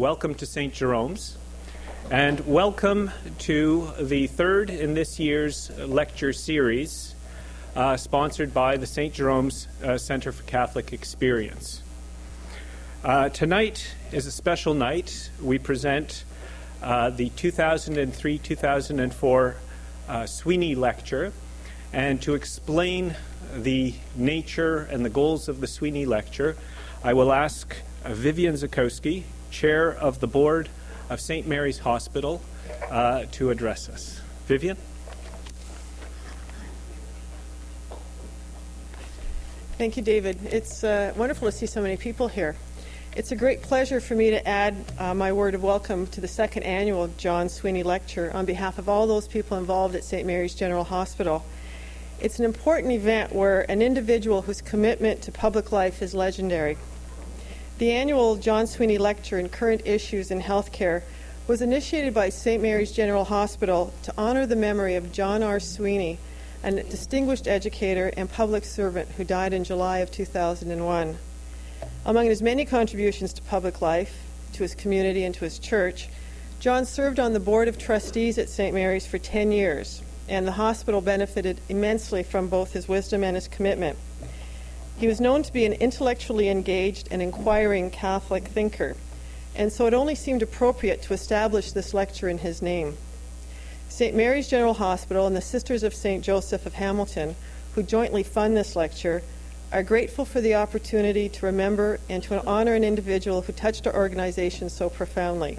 Welcome to St. Jerome's, and welcome to the third in this year's lecture series sponsored by the St. Jerome's Center for Catholic Experience. Tonight is a special night. We present the 2003-2004 Sweeney Lecture, and to explain the nature and the goals of the Sweeney Lecture, I will ask Vivian Zakowski, Chair of the Board of St. Mary's Hospital, to address us. Vivian? Thank you, David. It's wonderful to see so many people here. It's a great pleasure for me to add my word of welcome to the second annual John Sweeney Lecture on behalf of all those people involved at St. Mary's General Hospital. It's an important event where an individual whose commitment to public life is legendary. The annual John Sweeney Lecture and Current Issues in Healthcare was initiated by St. Mary's General Hospital to honor the memory of John R. Sweeney, a distinguished educator and public servant who died in July of 2001. Among his many contributions to public life, to his community, and to his church, John served on the Board of Trustees at St. Mary's for 10 years, and the hospital benefited immensely from both his wisdom and his commitment. He was known to be an intellectually engaged and inquiring Catholic thinker, and so it only seemed appropriate to establish this lecture in his name. St. Mary's General Hospital and the Sisters of St. Joseph of Hamilton, who jointly fund this lecture, are grateful for the opportunity to remember and to honor an individual who touched our organization so profoundly.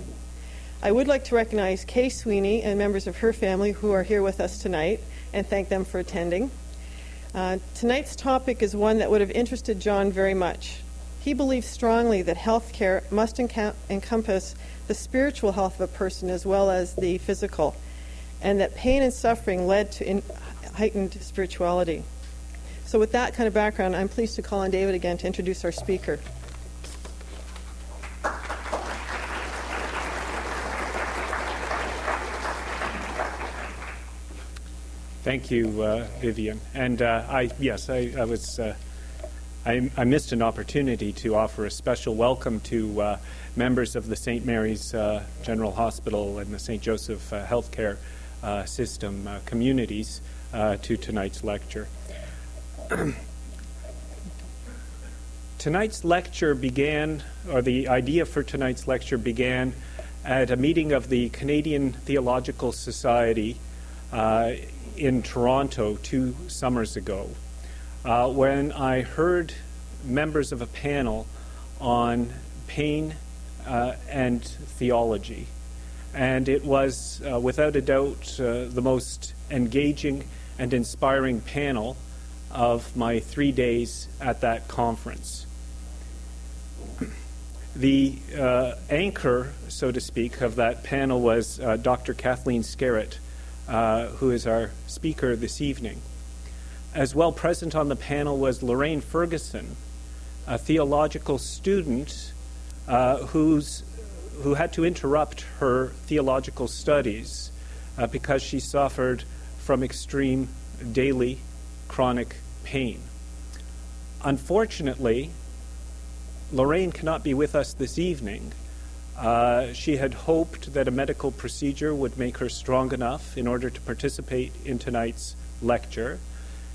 I would like to recognize Kay Sweeney and members of her family who are here with us tonight and thank them for attending. Tonight's topic is one that would have interested John very much. He believes strongly that health care must encompass the spiritual health of a person as well as the physical, and that pain and suffering led to heightened spirituality. So with that kind of background, I'm pleased to call on David again to introduce our speaker. Thank you, Vivian. And I missed an opportunity to offer a special welcome to members of the St. Mary's General Hospital and the St. Joseph Healthcare System communities to tonight's lecture. Tonight's lecture began, or the idea for tonight's lecture began at a meeting of the Canadian Theological Society in Toronto 2 summers ago, when I heard members of a panel on pain and theology. And it was, without a doubt, the most engaging and inspiring panel of my 3 days at that conference. The anchor, so to speak, of that panel was Dr. Kathleen Skerett, who is our speaker this evening. As well present on the panel was Lorraine Ferguson, a theological student who had to interrupt her theological studies because she suffered from extreme daily chronic pain. Unfortunately, Lorraine cannot be with us this evening. She had hoped that a medical procedure would make her strong enough in order to participate in tonight's lecture.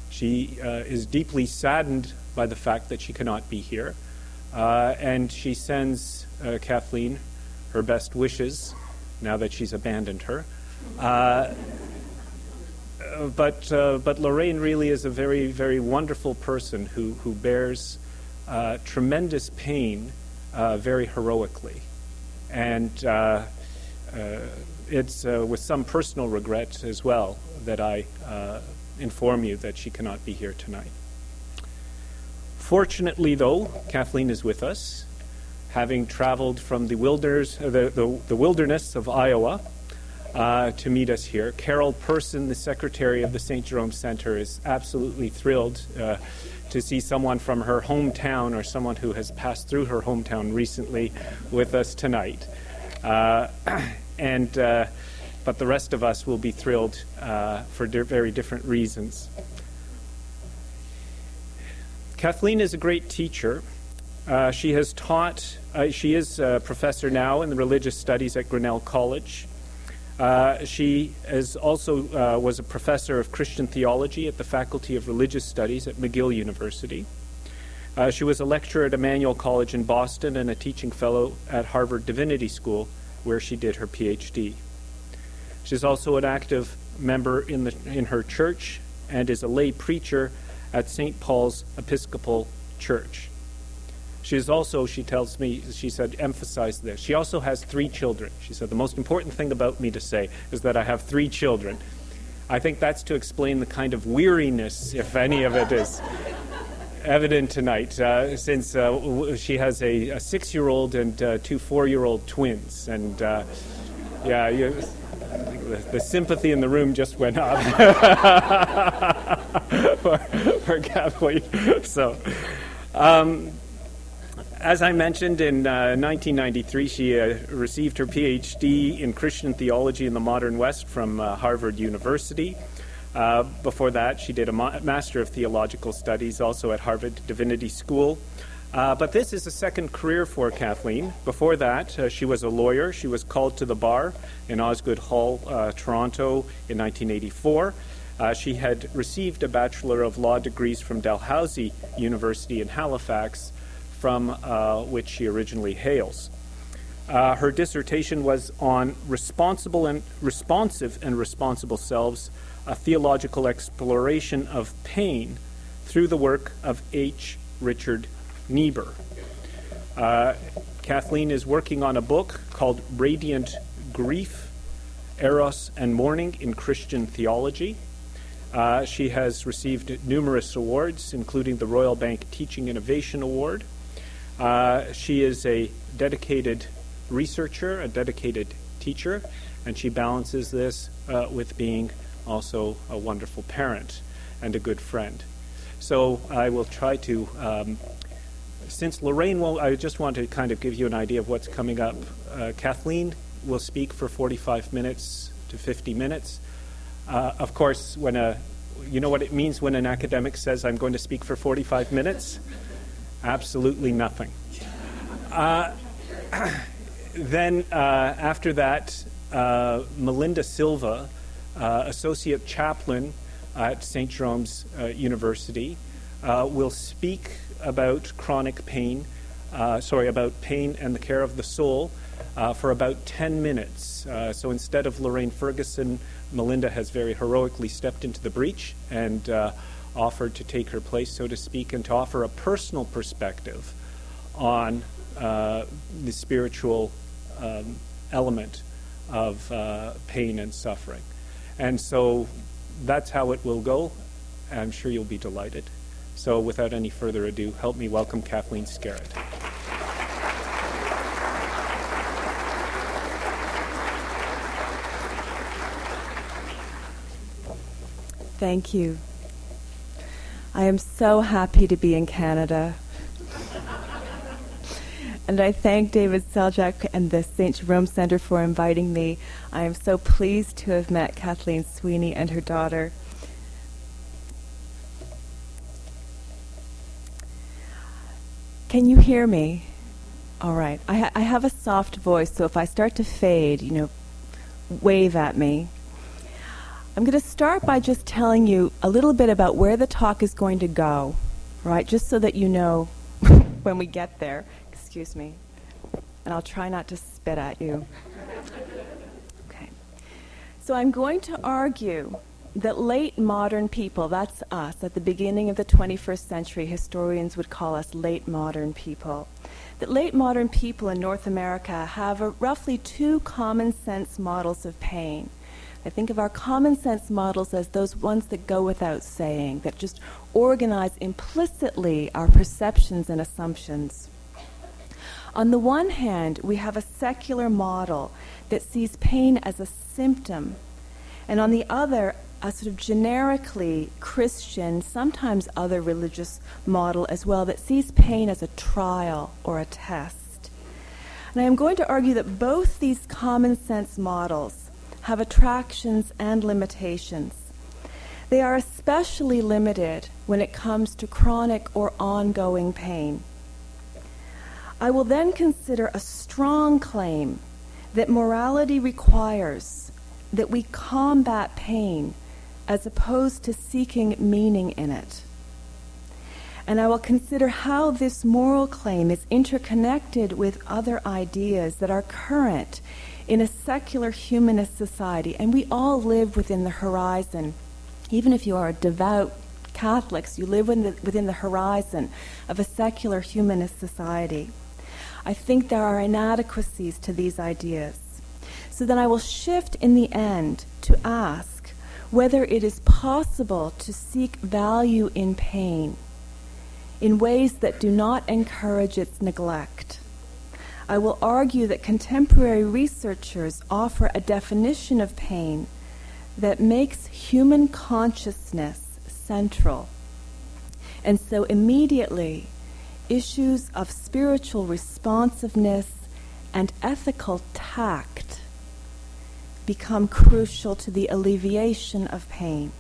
She is deeply saddened by the fact that she cannot be here, and she sends Kathleen her best wishes now that she's abandoned her. But Lorraine really is a very, very wonderful person who bears tremendous pain very heroically. And it's with some personal regret as well that I inform you that she cannot be here tonight. Fortunately, though, Kathleen is with us, having traveled from the wilderness of Iowa to meet us here. Carol Person, the secretary of the St. Jerome Center, is absolutely thrilled to see someone from her hometown or someone who has passed through her hometown recently with us tonight. But the rest of us will be thrilled for very different reasons. Kathleen is a great teacher, She has taught, she is a professor now in the religious studies at Grinnell College. She is also was a professor of Christian Theology at the Faculty of Religious Studies at McGill University. She was a lecturer at Emmanuel College in Boston and a teaching fellow at Harvard Divinity School, where she did her Ph.D. She's also an active member in her church and is a lay preacher at St. Paul's Episcopal Church. She is also, she tells me, she said, emphasize this. She also has 3 children. She said, the most important thing about me to say is that I have 3 children. I think that's to explain the kind of weariness, if any of it is evident tonight, since she has a 6-year-old and 2 4-year-old twins. And the sympathy in the room just went up for Kathleen. So, as I mentioned, in 1993, she received her Ph.D. in Christian Theology in the Modern West from Harvard University. Before that, she did a Master of Theological Studies, also at Harvard Divinity School. But this is a second career for Kathleen. Before that, she was a lawyer. She was called to the bar in Osgoode Hall, Toronto in 1984. She had received a Bachelor of Law degrees from Dalhousie University in Halifax, from which she originally hails. Her dissertation was on responsive and responsible selves, a theological exploration of pain through the work of H. Richard Niebuhr. Kathleen is working on a book called Radiant Grief, Eros and Mourning in Christian Theology. She has received numerous awards, including the Royal Bank Teaching Innovation Award. She is a dedicated researcher, a dedicated teacher, and she balances this with being also a wonderful parent and a good friend. So I will try to, since Lorraine won't, I just want to kind of give you an idea of what's coming up. Kathleen will speak for 45 minutes to 50 minutes. Of course, you know what it means when an academic says, I'm going to speak for 45 minutes? Absolutely nothing. Then after that, Melinda Silva, Associate Chaplain at St. Jerome's University, will speak about about pain and the care of the soul for about 10 minutes. So instead of Lorraine Ferguson, Melinda has very heroically stepped into the breach and offered to take her place, so to speak, and to offer a personal perspective on the spiritual element of pain and suffering. And so that's how it will go. I'm sure you'll be delighted. So without any further ado, help me welcome Kathleen Skerett. Thank you. I am so happy to be in Canada. And I thank David Seljak and the St. Jerome Center for inviting me. I am so pleased to have met Kathleen Sweeney and her daughter. Can you hear me? All right. I have a soft voice, so if I start to fade, wave at me. I'm going to start by just telling you a little bit about where the talk is going to go, right? Just so that you know when we get there. Excuse me. And I'll try not to spit at you. Okay. So I'm going to argue that late modern people, that's us, at the beginning of the 21st century, historians would call us late modern people, that late modern people in North America have roughly 2 common sense models of pain. I think of our common sense models as those ones that go without saying, that just organize implicitly our perceptions and assumptions. On the one hand, we have a secular model that sees pain as a symptom, and on the other, a sort of generically Christian, sometimes other religious model as well, that sees pain as a trial or a test. And I am going to argue that both these common sense models have attractions and limitations. They are especially limited when it comes to chronic or ongoing pain. I will then consider a strong claim that morality requires that we combat pain as opposed to seeking meaning in it. And I will consider how this moral claim is interconnected with other ideas that are current in a secular humanist society. And we all live within the horizon. Even if you are devout Catholics, you live within the horizon of a secular humanist society. I think there are inadequacies to these ideas. So then I will shift in the end to ask whether it is possible to seek value in pain in ways that do not encourage its neglect. I will argue that contemporary researchers offer a definition of pain that makes human consciousness central. And so immediately, issues of spiritual responsiveness and ethical tact become crucial to the alleviation of pain.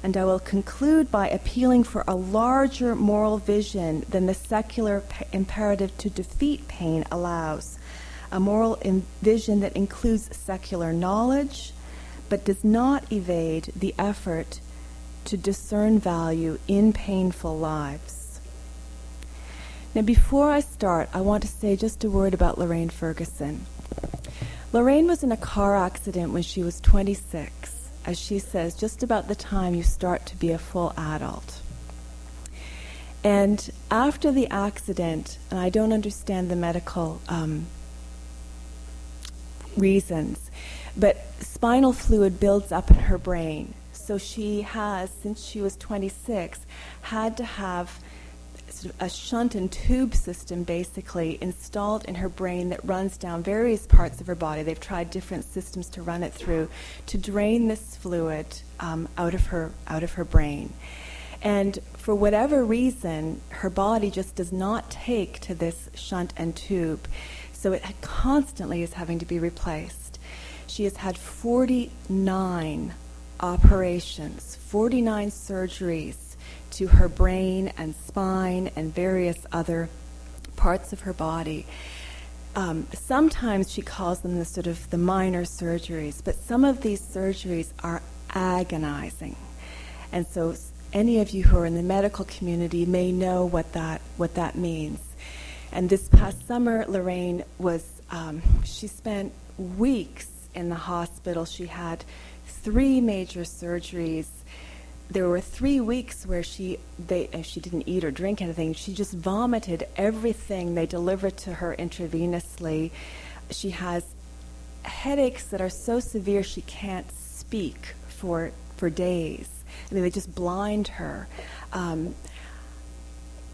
And I will conclude by appealing for a larger moral vision than the secular imperative to defeat pain allows. A moral vision that includes secular knowledge, but does not evade the effort to discern value in painful lives. Now, before I start, I want to say just a word about Lorraine Ferguson. Lorraine was in a car accident when she was 26. As she says, just about the time you start to be a full adult. And after the accident, and I don't understand the medical reasons, but spinal fluid builds up in her brain. So she has, since she was 26, had to have a shunt and tube system basically installed in her brain that runs down various parts of her body. They've tried different systems to run it through to drain this fluid out of her brain. And for whatever reason, her body just does not take to this shunt and tube. So it constantly is having to be replaced. She has had 49 operations, 49 surgeries to her brain and spine and various other parts of her body. Sometimes she calls them the minor surgeries, but some of these surgeries are agonizing. And so any of you who are in the medical community may know what that means. And this past summer, Lorraine she spent weeks in the hospital. She had 3 major surgeries. There were 3 weeks where she didn't eat or drink anything. She just vomited everything they delivered to her intravenously. She has headaches that are so severe she can't speak for days. I mean, they just blind her.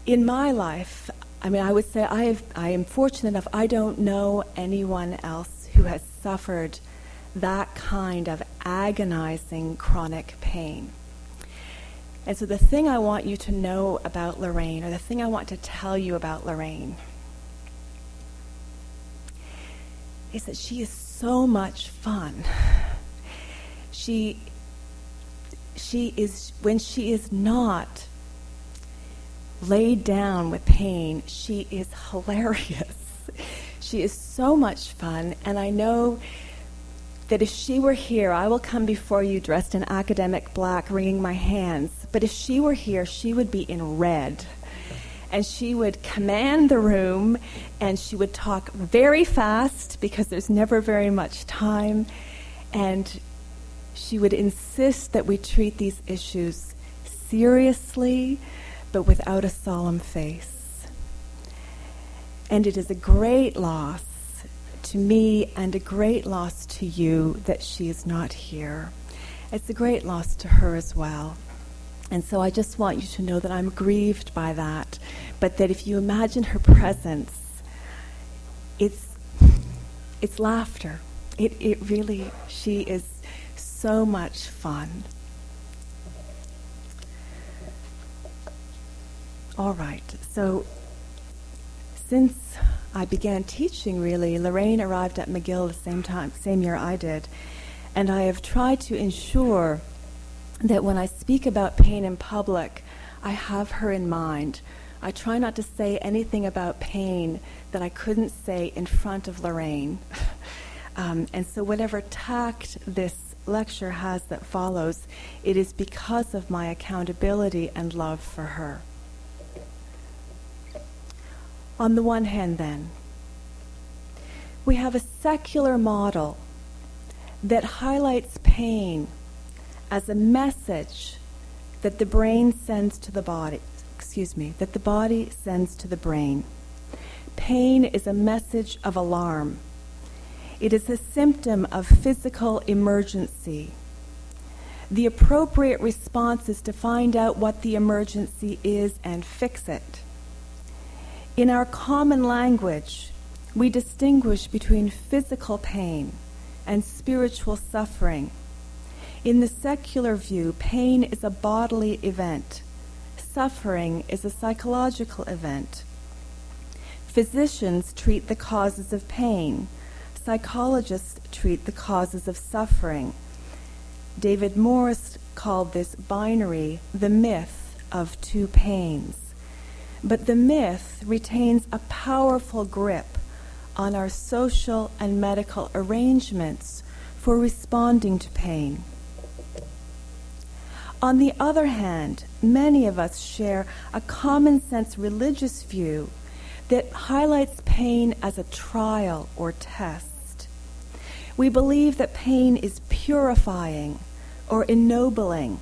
In my life, I mean, I would say I am fortunate enough. I don't know anyone else who has suffered that kind of agonizing chronic pain. And so the thing I want you to know about Lorraine, or the thing I want to tell you about Lorraine, is that she is so much fun. She is, when she is not laid down with pain, she is hilarious. She is so much fun, and I know that if she were here, I will come before you dressed in academic black, wringing my hands. But if she were here, she would be in red. And she would command the room, and she would talk very fast because there's never very much time. And she would insist that we treat these issues seriously, but without a solemn face. And it is a great loss to me and a great loss to you that she is not here. It's a great loss to her as well. And so I just want you to know that I'm grieved by that, but that if you imagine her presence, it's laughter. It really, she is so much fun. All right, so since I began teaching, really, Lorraine arrived at McGill the same year I did, and I have tried to ensure that when I speak about pain in public, I have her in mind. I try not to say anything about pain that I couldn't say in front of Lorraine. And so whatever tact this lecture has that follows, it is because of my accountability and love for her. On the one hand, then, we have a secular model that highlights pain as a message that the brain sends to the body, that the body sends to the brain. Pain is a message of alarm. It is a symptom of physical emergency. The appropriate response is to find out what the emergency is and fix it. In our common language, we distinguish between physical pain and spiritual suffering. In the secular view, pain is a bodily event. Suffering is a psychological event. Physicians treat the causes of pain. Psychologists treat the causes of suffering. David Morris called this binary the myth of two pains. But the myth retains a powerful grip on our social and medical arrangements for responding to pain. On the other hand, many of us share a common-sense religious view that highlights pain as a trial or test. We believe that pain is purifying or ennobling,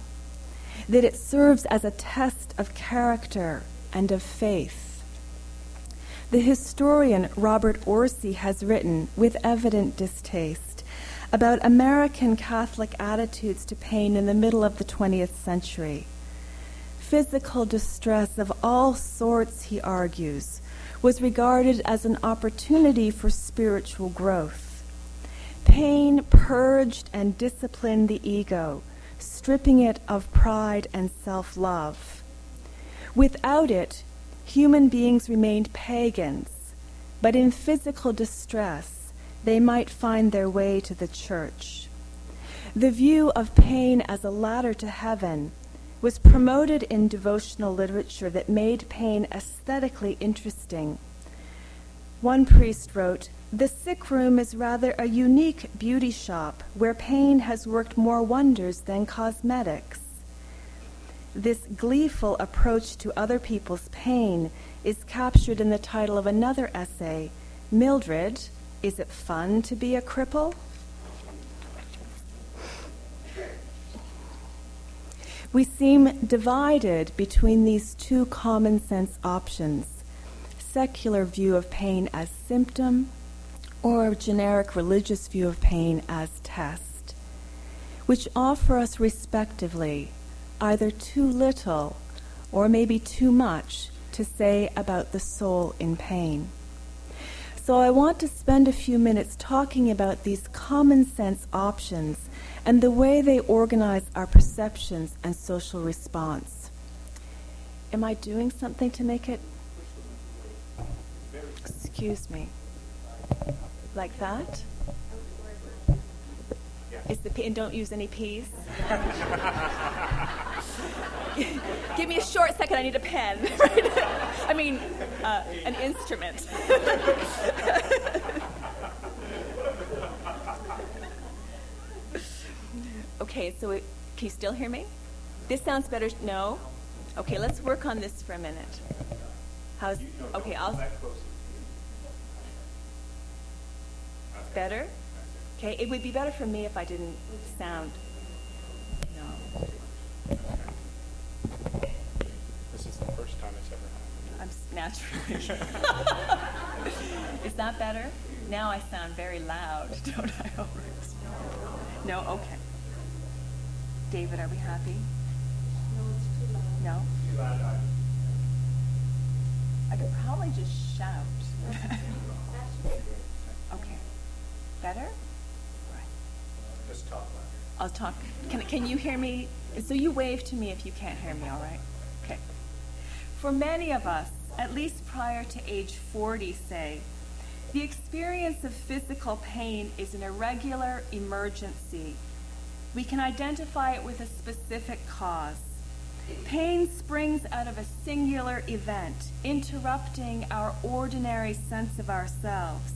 that it serves as a test of character and of faith. The historian Robert Orsi has written, with evident distaste, about American Catholic attitudes to pain in the middle of the 20th century. Physical distress of all sorts, he argues, was regarded as an opportunity for spiritual growth. Pain purged and disciplined the ego, stripping it of pride and self-love. Without it, human beings remained pagans, but in physical distress, they might find their way to the church. The view of pain as a ladder to heaven was promoted in devotional literature that made pain aesthetically interesting. One priest wrote, "The sick room is rather a unique beauty shop where pain has worked more wonders than cosmetics." This gleeful approach to other people's pain is captured in the title of another essay, Mildred, Is It Fun to Be a Cripple? We seem divided between these two common sense options, secular view of pain as symptom or a generic religious view of pain as test, which offer us respectively either too little or maybe too much to say about the soul in pain. So I want to spend a few minutes talking about these common sense options and the way they organize our perceptions and social response. Am I doing something to make it? Excuse me. Like that? Is the P, and don't use any P's? Give me a short second, I need a pen. I mean, an instrument. Okay, so can you still hear me? This sounds better. No? Okay, let's work on this for a minute. How's, okay, I'll... Better? Okay, it would be better for me if I didn't sound. No. This is the first time it's ever happened. I'm naturally. Is that better? Now I sound very loud, don't I always? No? Okay. David, are we happy? No, it's too loud. No? Too loud. I could probably just shout. Okay. Better? Just talk louder. I'll talk. Can you hear me? So you wave to me if you can't hear me, all right? Okay. For many of us, at least prior to age 40, say, the experience of physical pain is an irregular emergency. We can identify it with a specific cause. Pain springs out of a singular event, interrupting our ordinary sense of ourselves.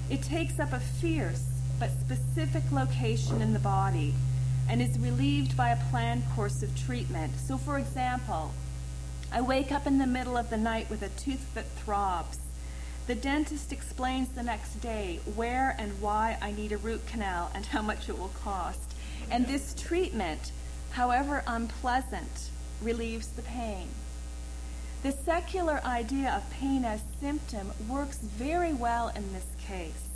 It takes up a fierce but specific location in the body and is relieved by a planned course of treatment. So, for example, I wake up in the middle of the night with a tooth that throbs. The dentist explains the next day where and why I need a root canal and how much it will cost. And this treatment, however unpleasant, relieves the pain. The secular idea of pain as symptom works very well in this case,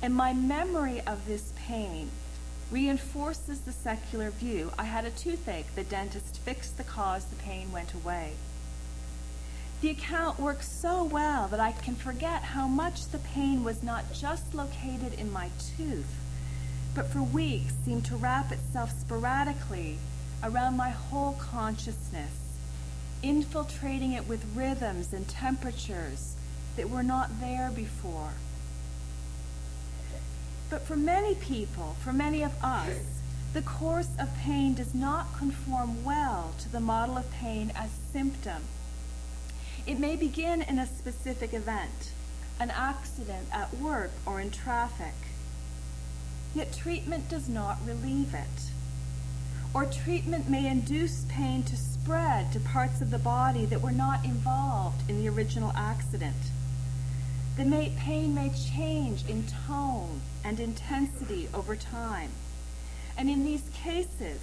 and my memory of this pain reinforces the secular view. I had a toothache. The dentist fixed the cause. The pain went away. The account works so well that I can forget how much the pain was not just located in my tooth, but for weeks seemed to wrap itself sporadically around my whole consciousness, infiltrating it with rhythms and temperatures that were not there before. But for many people, for many of us, the course of pain does not conform well to the model of pain as symptom. It may begin in a specific event, an accident at work or in traffic. Yet treatment does not relieve it. Or treatment may induce pain to spread to parts of the body that were not involved in the original accident. The pain may change in tone and intensity over time. And in these cases,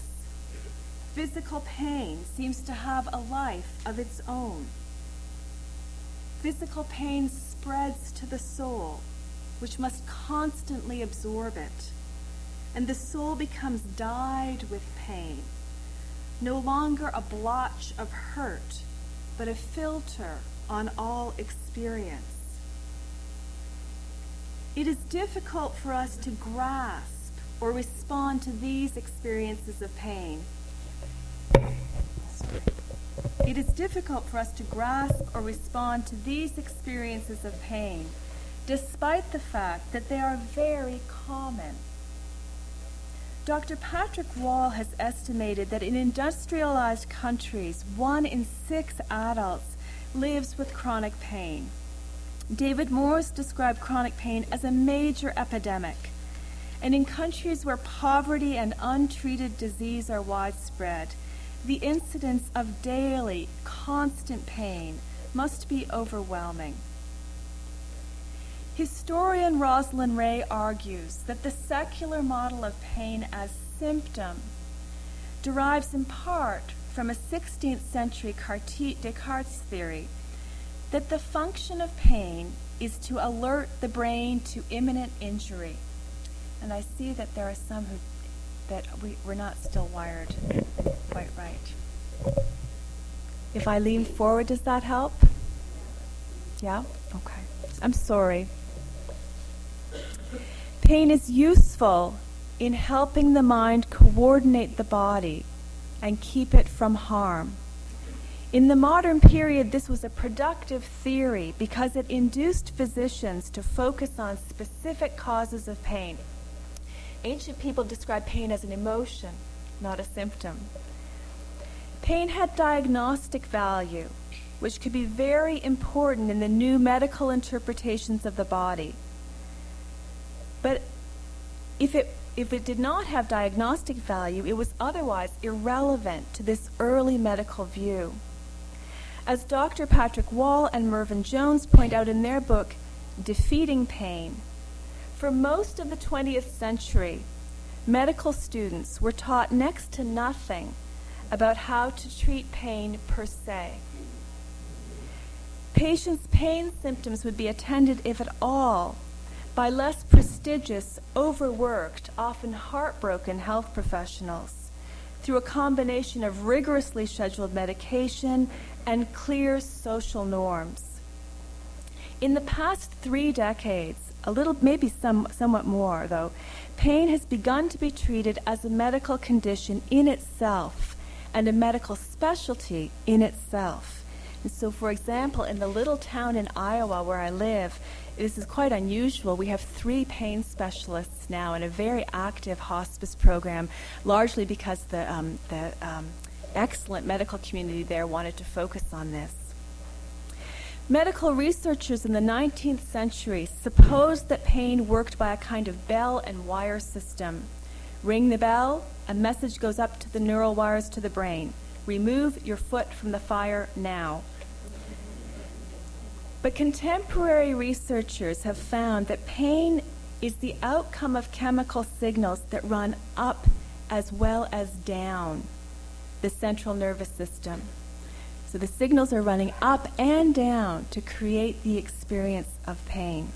physical pain seems to have a life of its own. Physical pain spreads to the soul, which must constantly absorb it. And the soul becomes dyed with pain, no longer a blotch of hurt, but a filter on all experience. It is difficult for us to grasp or respond to these experiences of pain. It is difficult for us to grasp or respond to these experiences of pain, despite the fact that they are very common. Dr. Patrick Wall has estimated that in industrialized countries, 1 in 6 adults lives with chronic pain. David Morse described chronic pain as a major epidemic. And in countries where poverty and untreated disease are widespread, the incidence of daily, constant pain must be overwhelming. Historian Rosalind Ray argues that the secular model of pain as symptom derives in part from a 16th century Descartes theory that the function of pain is to alert the brain to imminent injury. And I see that there are some we're not still wired quite right. If I lean forward, does that help? Yeah? Okay. I'm sorry. Pain is useful in helping the mind coordinate the body and keep it from harm. In the modern period, this was a productive theory because it induced physicians to focus on specific causes of pain. Ancient people described pain as an emotion, not a symptom. Pain had diagnostic value, which could be very important in the new medical interpretations of the body. But if it did not have diagnostic value, it was otherwise irrelevant to this early medical view. As Dr. Patrick Wall and Mervyn Jones point out in their book, Defeating Pain, for most of the 20th century, medical students were taught next to nothing about how to treat pain per se. Patients' pain symptoms would be attended, if at all, by less prestigious, overworked, often heartbroken health professionals through a combination of rigorously scheduled medication and clear social norms. In the past 3 decades, maybe somewhat more though, pain has begun to be treated as a medical condition in itself and a medical specialty in itself. And so, for example, in the little town in Iowa where I live, this is quite unusual. We have 3 pain specialists now and a very active hospice program, largely because the excellent medical community there wanted to focus on this. Medical researchers in the 19th century supposed that pain worked by a kind of bell and wire system. Ring the bell, a message goes up to the neural wires to the brain. Remove your foot from the fire now. But contemporary researchers have found that pain is the outcome of chemical signals that run up as well as down the central nervous system. So the signals are running up and down to create the experience of pain.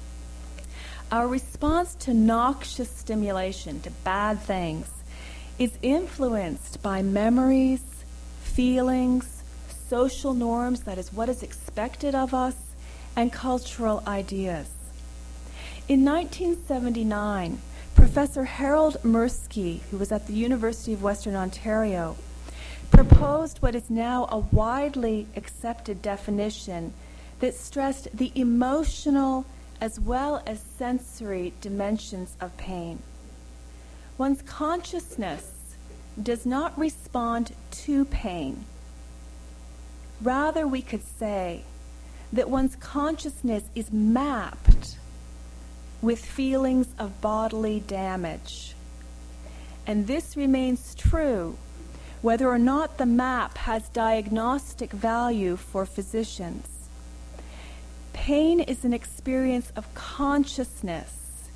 Our response to noxious stimulation, to bad things, is influenced by memories, feelings, social norms, that is what is expected of us, and cultural ideas. In 1979, Professor Harold Mirsky, who was at the University of Western Ontario, proposed what is now a widely accepted definition that stressed the emotional as well as sensory dimensions of pain. One's consciousness does not respond to pain. Rather, we could say that one's consciousness is mapped with feelings of bodily damage. And this remains true whether or not the map has diagnostic value for physicians. Pain is an experience of consciousness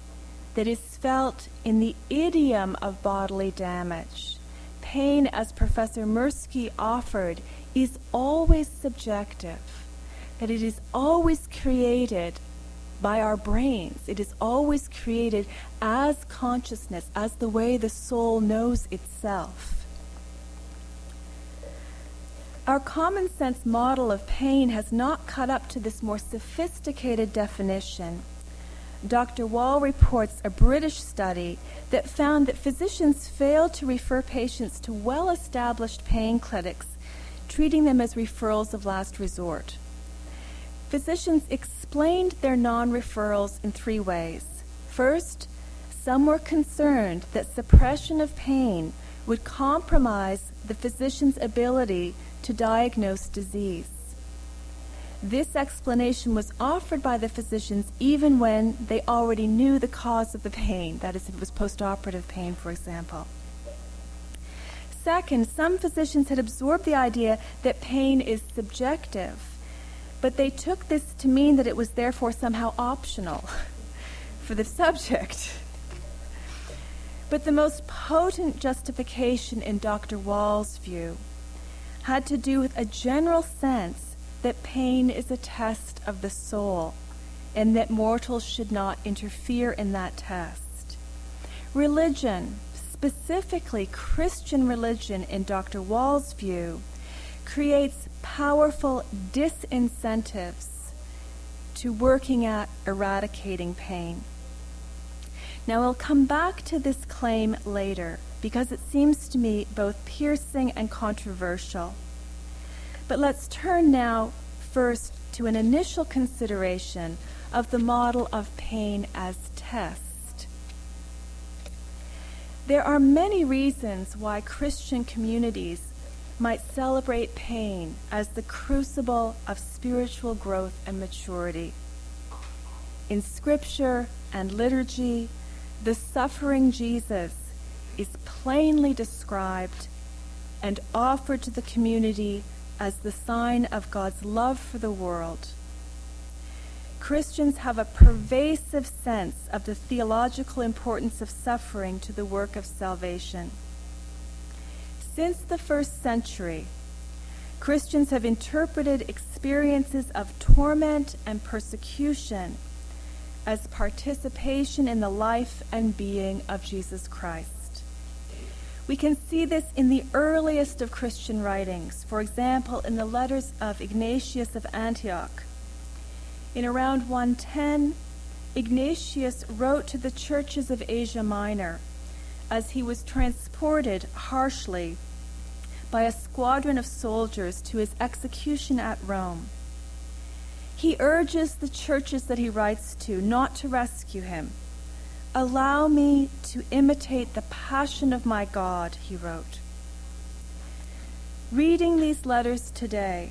that is felt in the idiom of bodily damage. Pain, as Professor Mirsky offered, is always subjective, that it is always created by our brains. It is always created as consciousness, as the way the soul knows itself. Our common sense model of pain has not caught up to this more sophisticated definition. Dr. Wall reports a British study that found that physicians failed to refer patients to well-established pain clinics, treating them as referrals of last resort. Physicians explained their non-referrals in three ways. First, some were concerned that suppression of pain would compromise the physician's ability to diagnose disease. This explanation was offered by the physicians even when they already knew the cause of the pain, that is, if it was postoperative pain, for example. Second, some physicians had absorbed the idea that pain is subjective, but they took this to mean that it was therefore somehow optional for the subject. But the most potent justification in Dr. Wall's view had to do with a general sense that pain is a test of the soul and that mortals should not interfere in that test. Religion, specifically Christian religion in Dr. Wall's view, creates powerful disincentives to working at eradicating pain. Now, I'll come back to this claim later because it seems to me both piercing and controversial. But let's turn now first to an initial consideration of the model of pain as test. There are many reasons why Christian communities might celebrate pain as the crucible of spiritual growth and maturity. In Scripture and liturgy, the suffering Jesus is plainly described and offered to the community as the sign of God's love for the world. Christians have a pervasive sense of the theological importance of suffering to the work of salvation. Since the first century, Christians have interpreted experiences of torment and persecution as participation in the life and being of Jesus Christ. We can see this in the earliest of Christian writings, for example, in the letters of Ignatius of Antioch. In around 110, Ignatius wrote to the churches of Asia Minor as he was transported harshly by a squadron of soldiers to his execution at Rome. He urges the churches that he writes to not to rescue him. "Allow me to imitate the passion of my God," he wrote. Reading these letters today,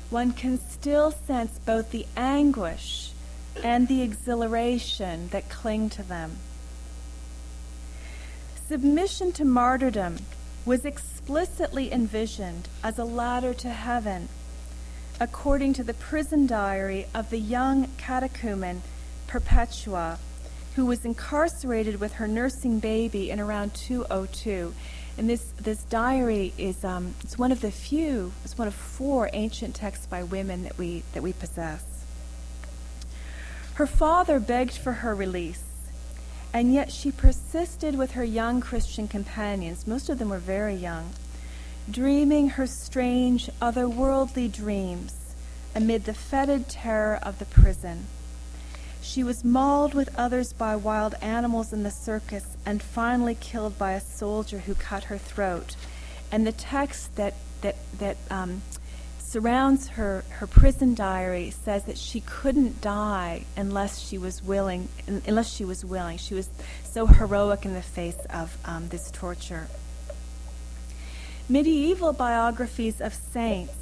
one can still sense both the anguish and the exhilaration that cling to them. Submission to martyrdom was explicitly envisioned as a ladder to heaven, according to the prison diary of the young catechumen Perpetua, who was incarcerated with her nursing baby in around 202. And this diary is it's one of 4 ancient texts by women that we possess. Her father begged for her release, and yet she persisted with her young Christian companions, most of them were very young, dreaming her strange, otherworldly dreams amid the fetid terror of the prison. She was mauled with others by wild animals in the circus and finally killed by a soldier who cut her throat. And the text that surrounds her prison diary says that she couldn't die unless she was willing. She was so heroic in the face of this torture. Medieval biographies of saints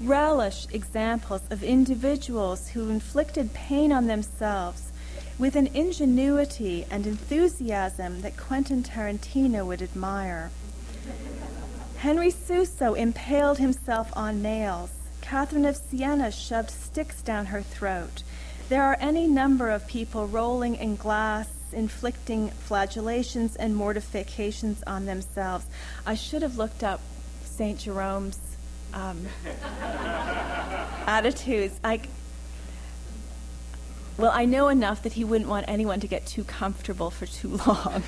relish examples of individuals who inflicted pain on themselves with an ingenuity and enthusiasm that Quentin Tarantino would admire. Henry Suso impaled himself on nails. Catherine of Siena shoved sticks down her throat. There are any number of people rolling in glass, inflicting flagellations and mortifications on themselves. I should have looked up St. Jerome's attitudes. I know enough that he wouldn't want anyone to get too comfortable for too long.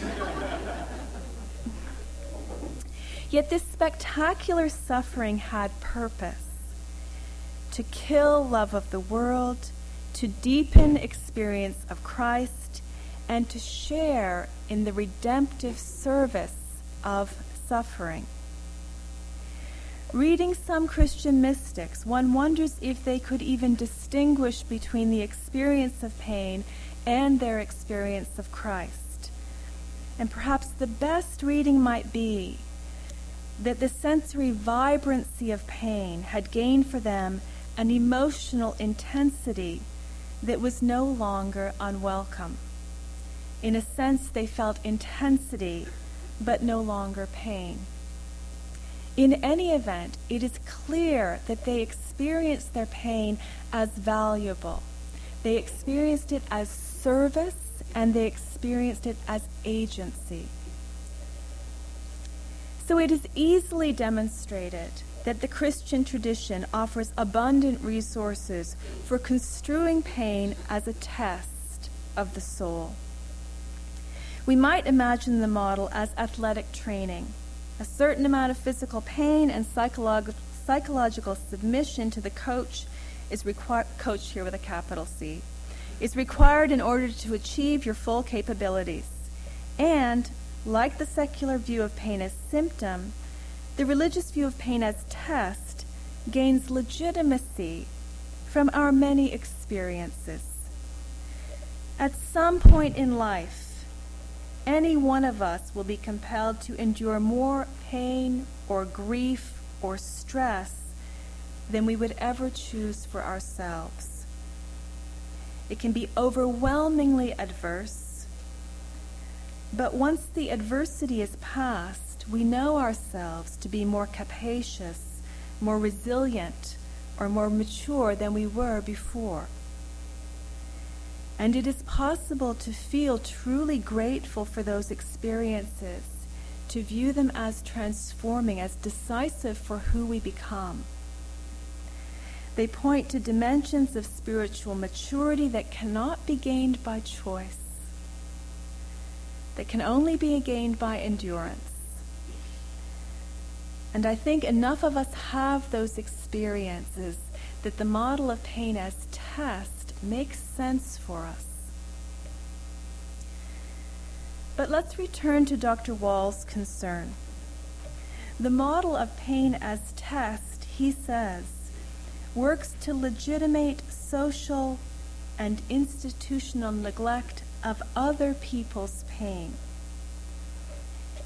Yet this spectacular suffering had purpose: to kill love of the world, to deepen experience of Christ, and to share in the redemptive service of suffering. Reading some Christian mystics, one wonders if they could even distinguish between the experience of pain and their experience of Christ. And perhaps the best reading might be that the sensory vibrancy of pain had gained for them an emotional intensity that was no longer unwelcome. In a sense, they felt intensity, but no longer pain. In any event, it is clear that they experienced their pain as valuable. They experienced it as service, and they experienced it as agency. So it is easily demonstrated that the Christian tradition offers abundant resources for construing pain as a test of the soul. We might imagine the model as athletic training. A certain amount of physical pain and psychological submission to the coach is required, coach here with a capital C, is required in order to achieve your full capabilities. And, like the secular view of pain as symptom, the religious view of pain as test gains legitimacy from our many experiences. At some point in life, any one of us will be compelled to endure more pain or grief or stress than we would ever choose for ourselves. It can be overwhelmingly adverse, but once the adversity is past, we know ourselves to be more capacious, more resilient, or more mature than we were before. And it is possible to feel truly grateful for those experiences, to view them as transforming, as decisive for who we become. They point to dimensions of spiritual maturity that cannot be gained by choice, that can only be gained by endurance. And I think enough of us have those experiences that the model of pain as test makes sense for us. But let's return to Dr. Wall's concern. The model of pain as test, he says, works to legitimate social and institutional neglect of other people's pain.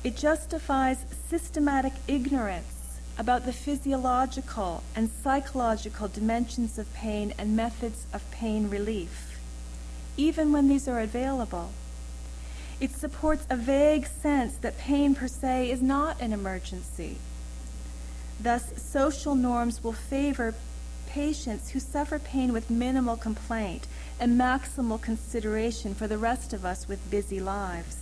It justifies systematic ignorance about the physiological and psychological dimensions of pain and methods of pain relief, even when these are available. It supports a vague sense that pain per se is not an emergency. Thus, social norms will favor patients who suffer pain with minimal complaint and maximal consideration for the rest of us with busy lives.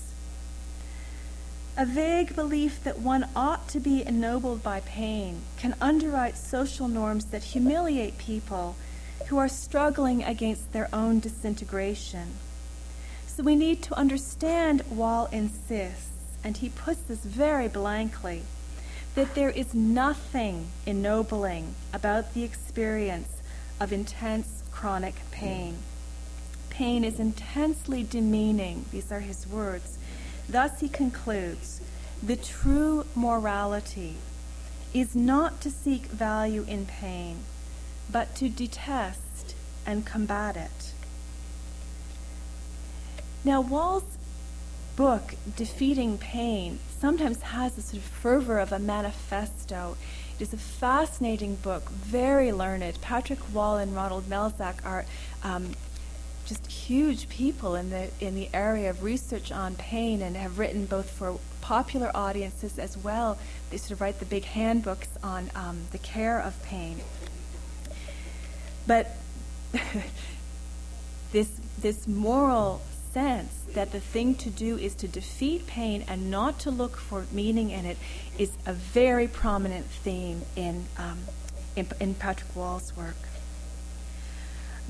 A vague belief that one ought to be ennobled by pain can underwrite social norms that humiliate people who are struggling against their own disintegration. So we need to understand Wall insists, and he puts this very blankly, that there is nothing ennobling about the experience of intense chronic pain. Pain is intensely demeaning. These are his words. Thus he concludes, the true morality is not to seek value in pain, but to detest and combat it. Now, Wall's book, Defeating Pain, sometimes has the sort of fervor of a manifesto. It is a fascinating book, very learned. Patrick Wall and Ronald Melzack are just huge people in the area of research on pain and have written both for popular audiences as well. They sort of write the big handbooks on the care of pain. But this moral sense that the thing to do is to defeat pain and not to look for meaning in it is a very prominent theme in Patrick Wall's work.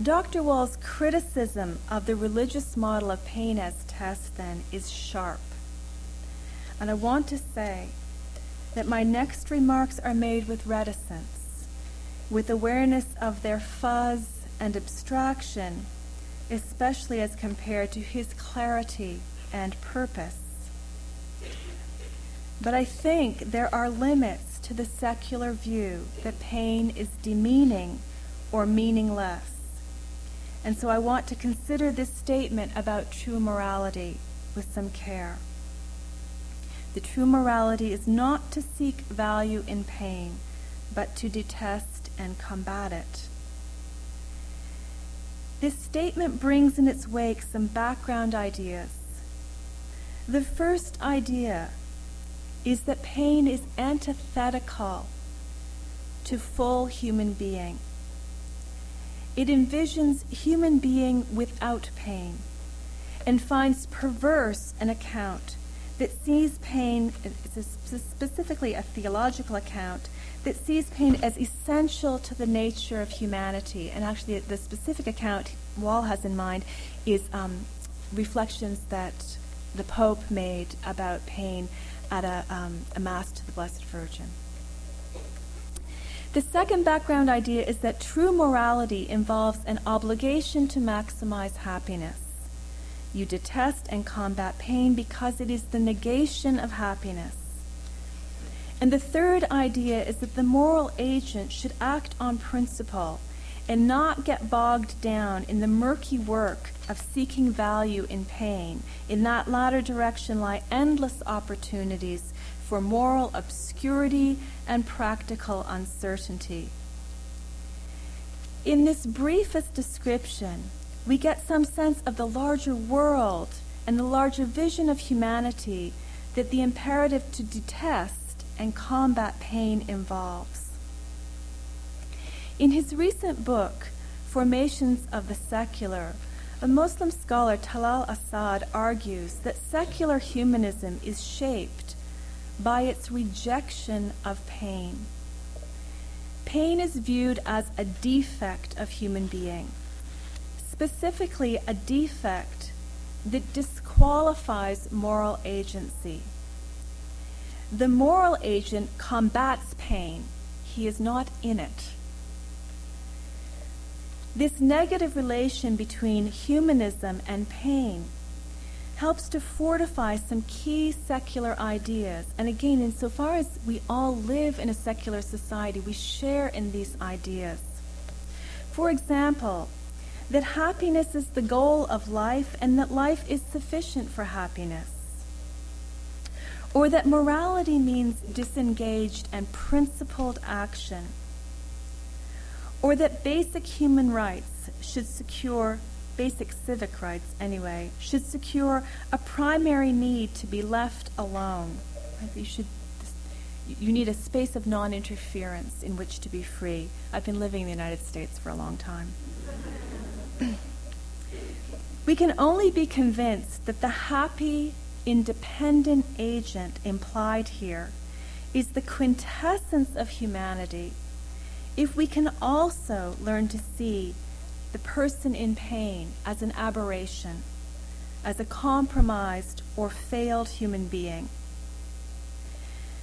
Dr. Wall's criticism of the religious model of pain as test, then, is sharp. And I want to say that my next remarks are made with reticence, with awareness of their fuzz and abstraction, especially as compared to his clarity and purpose. But I think there are limits to the secular view that pain is demeaning or meaningless. And so I want to consider this statement about true morality with some care. The true morality is not to seek value in pain, but to detest and combat it. This statement brings in its wake some background ideas. The first idea is that pain is antithetical to full human being. It envisions human being without pain and finds perverse an account that sees pain, specifically a theological account, that sees pain as essential to the nature of humanity. And actually the specific account Wall has in mind is reflections that the Pope made about pain at a Mass to the Blessed Virgin. The second background idea is that true morality involves an obligation to maximize happiness. You detest and combat pain because it is the negation of happiness. And the third idea is that the moral agent should act on principle and not get bogged down in the murky work of seeking value in pain. In that latter direction lie endless opportunities for moral obscurity and practical uncertainty. In this briefest description, we get some sense of the larger world and the larger vision of humanity that the imperative to detest and combat pain involves. In his recent book, Formations of the Secular, a Muslim scholar, Talal Asad, argues that secular humanism is shaped by its rejection of pain. Pain is viewed as a defect of human being, specifically a defect that disqualifies moral agency. The moral agent combats pain. He is not in it. This negative relation between humanism and pain helps to fortify some key secular ideas. And again, insofar as we all live in a secular society, we share in these ideas. For example, that happiness is the goal of life and that life is sufficient for happiness. or that morality means disengaged and principled action, or that basic human rights should secure, basic civic rights anyway, should secure a primary need to be left alone. Right? You need a space of non-interference in which to be free. I've been living in the United States for a long time. We can only be convinced that the happy, independent agent implied here is the quintessence of humanity if we can also learn to see the person in pain as an aberration, as a compromised or failed human being.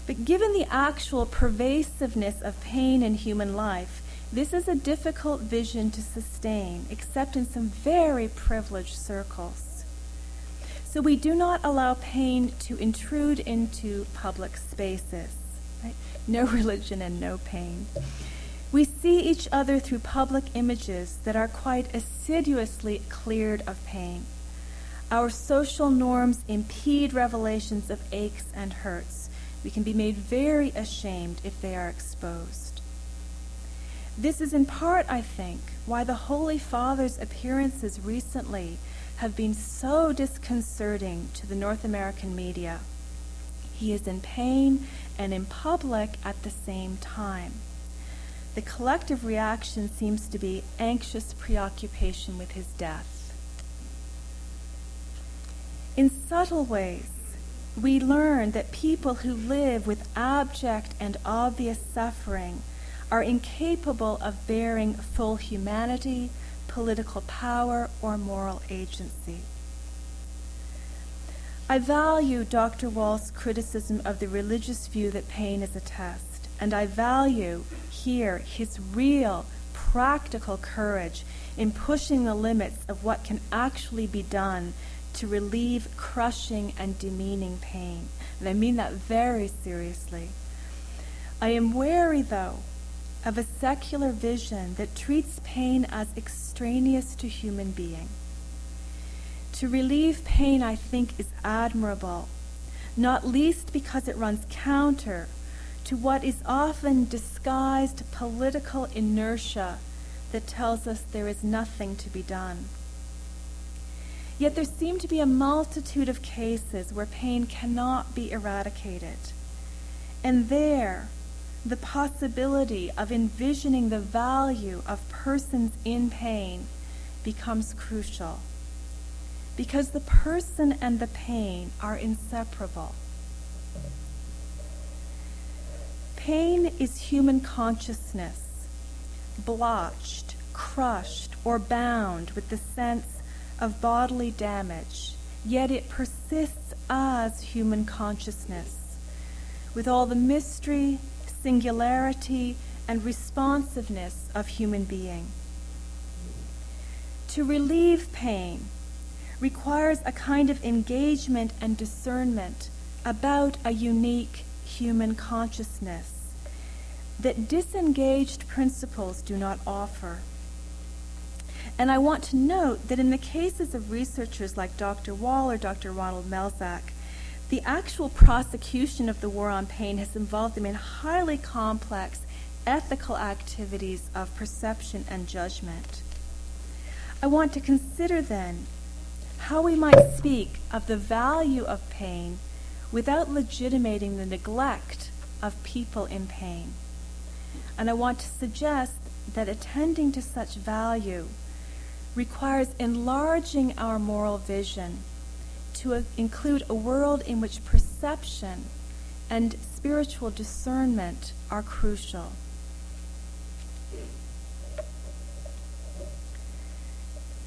But given the actual pervasiveness of pain in human life, this is a difficult vision to sustain, except in some very privileged circles. So we do not allow pain to intrude into public spaces. Right? No religion and no pain. We see each other through public images that are quite assiduously cleared of pain. Our social norms impede revelations of aches and hurts. We can be made very ashamed if they are exposed. This is in part, I think, why the Holy Father's appearances recently have been so disconcerting to the North American media. He is in pain and in public at the same time. The collective reaction seems to be anxious preoccupation with his death. In subtle ways, we learn that people who live with abject and obvious suffering are incapable of bearing full humanity, political power, or moral agency. I value Dr. Wall's criticism of the religious view that pain is a test, and I value here his real, practical courage in pushing the limits of what can actually be done to relieve crushing and demeaning pain. And I mean that very seriously. I am wary, though, of a secular vision that treats pain as extraneous to human being. To relieve pain, I think, is admirable, not least because it runs counter to what is often disguised political inertia that tells us there is nothing to be done. Yet there seem to be a multitude of cases where pain cannot be eradicated. And there, the possibility of envisioning the value of persons in pain becomes crucial, because the person and the pain are inseparable. Pain is human consciousness, blotched, crushed, or bound with the sense of bodily damage, yet it persists as human consciousness, with all the mystery, singularity, and responsiveness of human being. To relieve pain requires a kind of engagement and discernment about a unique human consciousness that disengaged principles do not offer. And I want to note that in the cases of researchers like Dr. Wall or Dr. Ronald Melzack, the actual prosecution of the war on pain has involved them in highly complex ethical activities of perception and judgment. I want to consider then how we might speak of the value of pain without legitimating the neglect of people in pain. And I want to suggest that attending to such value requires enlarging our moral vision to include a world in which perception and spiritual discernment are crucial.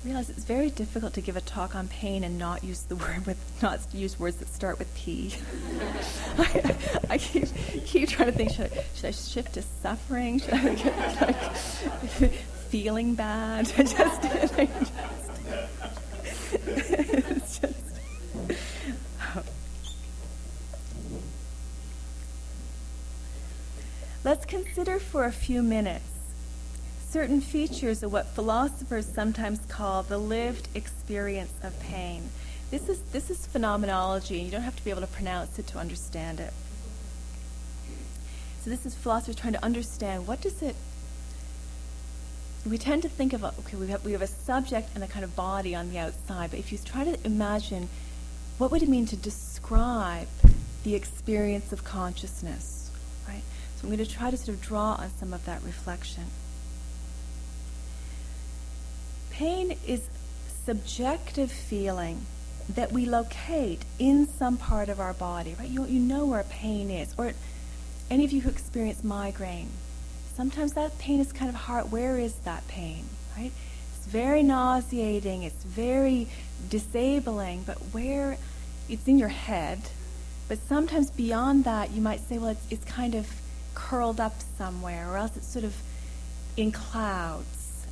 I realize it's very difficult to give a talk on pain and not use words that start with P. I keep trying to think, should I shift to suffering? Should I get feeling bad? Let's consider for a few minutes certain features of what philosophers sometimes call the lived experience of pain, This is phenomenology, and you don't have to be able to pronounce it to understand it. So this is philosophers trying to understand what does it. We tend to think of we have a subject and a kind of body on the outside, but if you try to imagine what would it mean to describe the experience of consciousness, right? So I'm going to try to sort of draw on some of that reflection. Pain is subjective feeling that we locate in some part of our body, right? You know where pain is. Or any of you who experience migraine, sometimes that pain is kind of hard. Where is that pain, right? It's very nauseating. It's very disabling, but where? It's in your head. But sometimes beyond that, you might say, well, it's kind of curled up somewhere, or else it's sort of in clouds.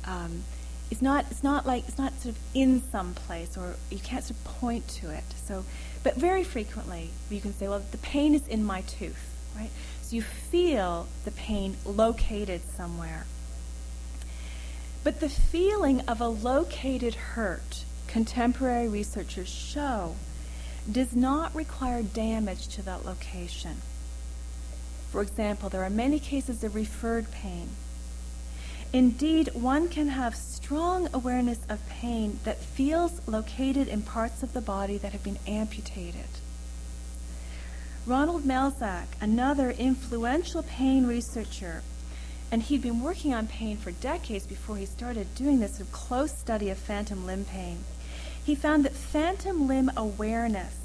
It's not sort of in some place, or you can't sort of point to it. So, but very frequently you can say, well, the pain is in my tooth, right? So you feel the pain located somewhere. But the feeling of a located hurt, contemporary researchers show, does not require damage to that location. For example, there are many cases of referred pain. Indeed, one can have strong awareness of pain that feels located in parts of the body that have been amputated. Ronald Melzack, another influential pain researcher, and he'd been working on pain for decades before he started doing this sort of close study of phantom limb pain. He found that phantom limb awareness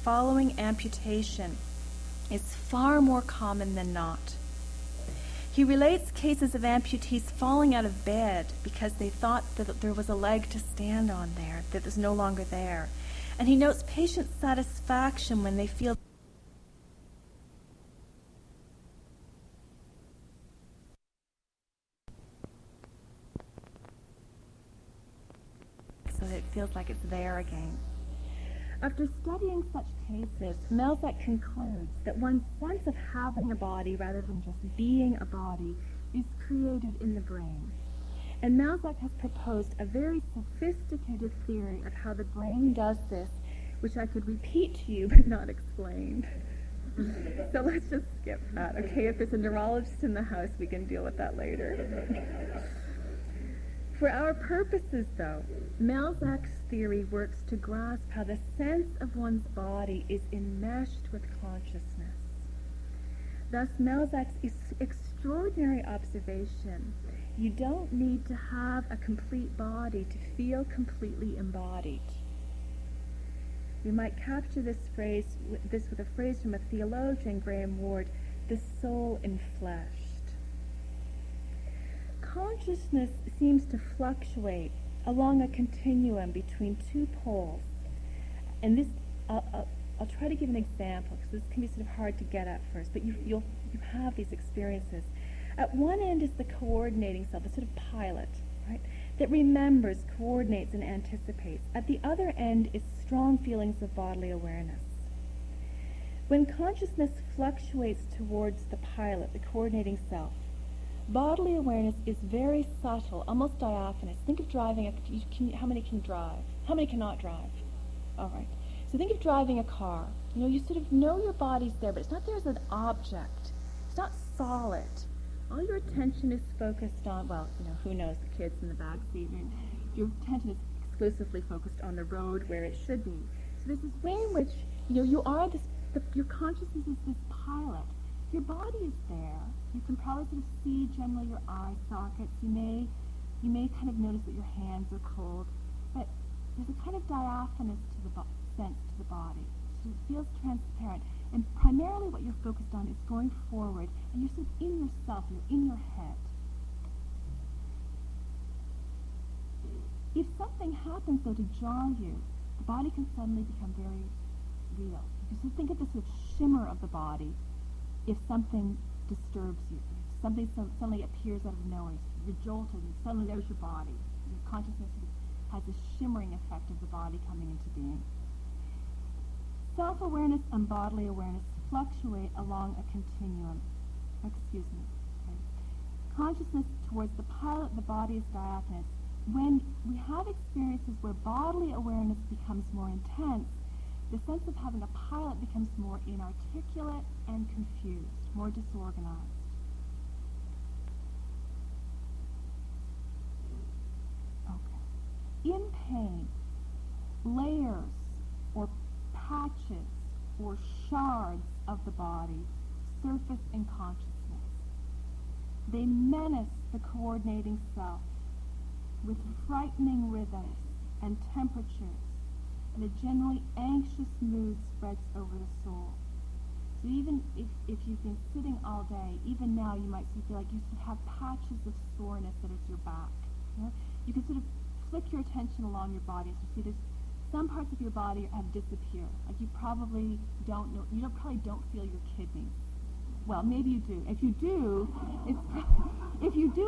following amputation is far more common than not. He relates cases of amputees falling out of bed because they thought that there was a leg to stand on there, that was no longer there. And he notes patient satisfaction when they feel so that it feels like it's there again. After studying such cases, Melzack concludes that one's sense of having a body rather than just being a body is created in the brain. And Melzack has proposed a very sophisticated theory of how the brain does this, which I could repeat to you but not explain. So let's just skip that, okay? If there's a neurologist in the house, we can deal with that later. For our purposes, though, Melzack's theory works to grasp how the sense of one's body is enmeshed with consciousness. Thus, Melzack's extraordinary observation, you don't need to have a complete body to feel completely embodied. We might capture this with a phrase from a theologian, Graham Ward, the soul enfleshed. Consciousness seems to fluctuate along a continuum between two poles. And this, I'll try to give an example, because this can be sort of hard to get at first, but you have these experiences. At one end is the coordinating self, the sort of pilot, right, that remembers, coordinates, and anticipates. At the other end is strong feelings of bodily awareness. When consciousness fluctuates towards the pilot, the coordinating self, bodily awareness is very subtle, almost diaphanous. Think of driving how many can drive? How many cannot drive? All right. So think of driving a car. You sort of know your body's there, but it's not there as an object. It's not solid. All your attention is focused on, who knows, the kids in the back seat. Your attention is exclusively focused on the road where it should be. So there's this way in which, you are this, your consciousness is this pilot. Your body is there. You can probably sort of see generally your eye sockets. You may kind of notice that your hands are cold, but there's a kind of diaphanous sense to the body. So it feels transparent. And primarily what you're focused on is going forward, and you're sort of in yourself, you're in your head. If something happens, though, to jar you, the body can suddenly become very real. You can think of this sort of shimmer of the body if something disturbs you. If something suddenly appears out of nowhere, you're jolted, and suddenly there's your body. Your consciousness has a shimmering effect of the body coming into being. Self-awareness and bodily awareness fluctuate along a continuum. Okay. Consciousness towards the pilot, the body is diaphanous. when we have experiences where bodily awareness becomes more intense, the sense of having a pilot becomes more inarticulate and confused, more disorganized. Okay. In pain, layers or patches or shards of the body surface in consciousness. They menace the coordinating self with frightening rhythms and temperatures, and a generally anxious mood spreads over the soul. So even if you've been sitting all day, even now you might feel like you sort of have patches of soreness that is your back. You can sort of flick your attention along your body and see there's some parts of your body have disappeared. Like you probably don't know, probably don't feel your kidneys. Well, maybe you do. If you do,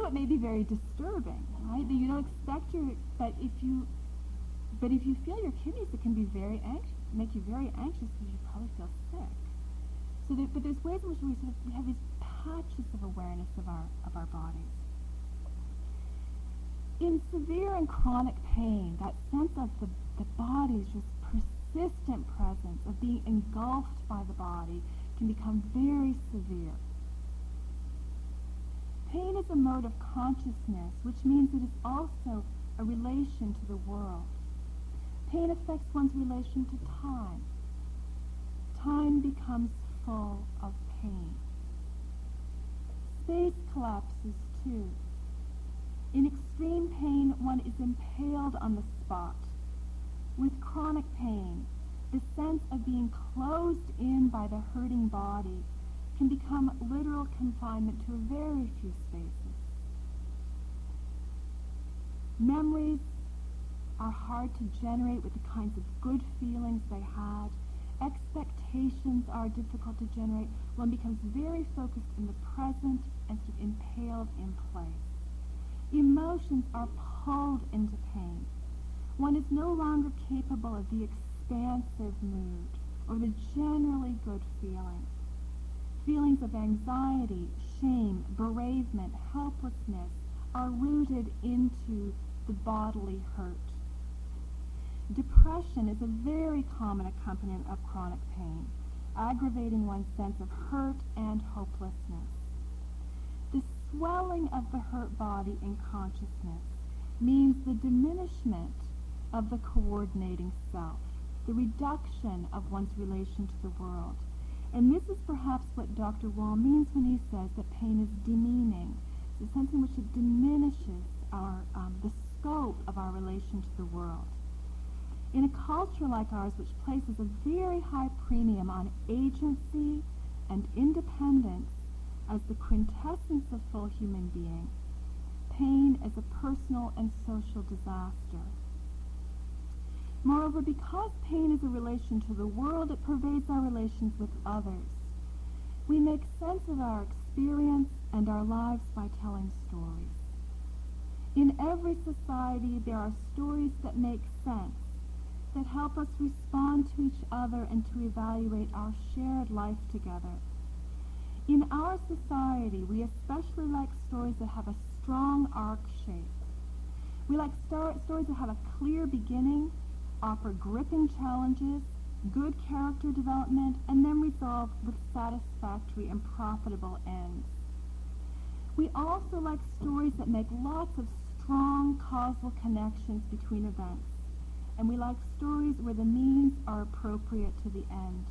it may be very disturbing, right? That you don't expect but if you feel your kidneys, it can be very anxious, make you very anxious because you probably feel sick. But there's ways in which we have these patches of awareness of our bodies. In severe and chronic pain, that sense of the body's just persistent presence of being engulfed by the body can become very severe. Pain is a mode of consciousness, which means it is also a relation to the world. Pain affects one's relation to time. Time becomes full of pain. Space collapses too. In extreme pain, one is impaled on the spot. With chronic pain, the sense of being closed in by the hurting body can become literal confinement to a very few spaces. Memories are hard to generate with the kinds of good feelings they had. Expectations are difficult to generate. One becomes very focused in the present and sort of impaled in place. Emotions are pulled into pain. One is no longer capable of the expansive mood or the generally good feelings. Feelings of anxiety, shame, bereavement, helplessness are rooted into the bodily hurt. Depression is a very common accompaniment of chronic pain, aggravating one's sense of hurt and hopelessness. The swelling of the hurt body in consciousness means the diminishment of the coordinating self, the reduction of one's relation to the world. And this is perhaps what Dr. Wall means when he says that pain is demeaning, the sense in which it diminishes the scope of our relation to the world. In a culture like ours, which places a very high premium on agency and independence as the quintessence of full human being, pain is a personal and social disaster. Moreover, because pain is a relation to the world, it pervades our relations with others. We make sense of our experience and our lives by telling stories. In every society, there are stories that make sense, that help us respond to each other and to evaluate our shared life together. In our society, we especially like stories that have a strong arc shape. We like stories that have a clear beginning, offer gripping challenges, good character development, and then resolve with satisfactory and profitable ends. We also like stories that make lots of strong causal connections between events, and we like stories where the means are appropriate to the end.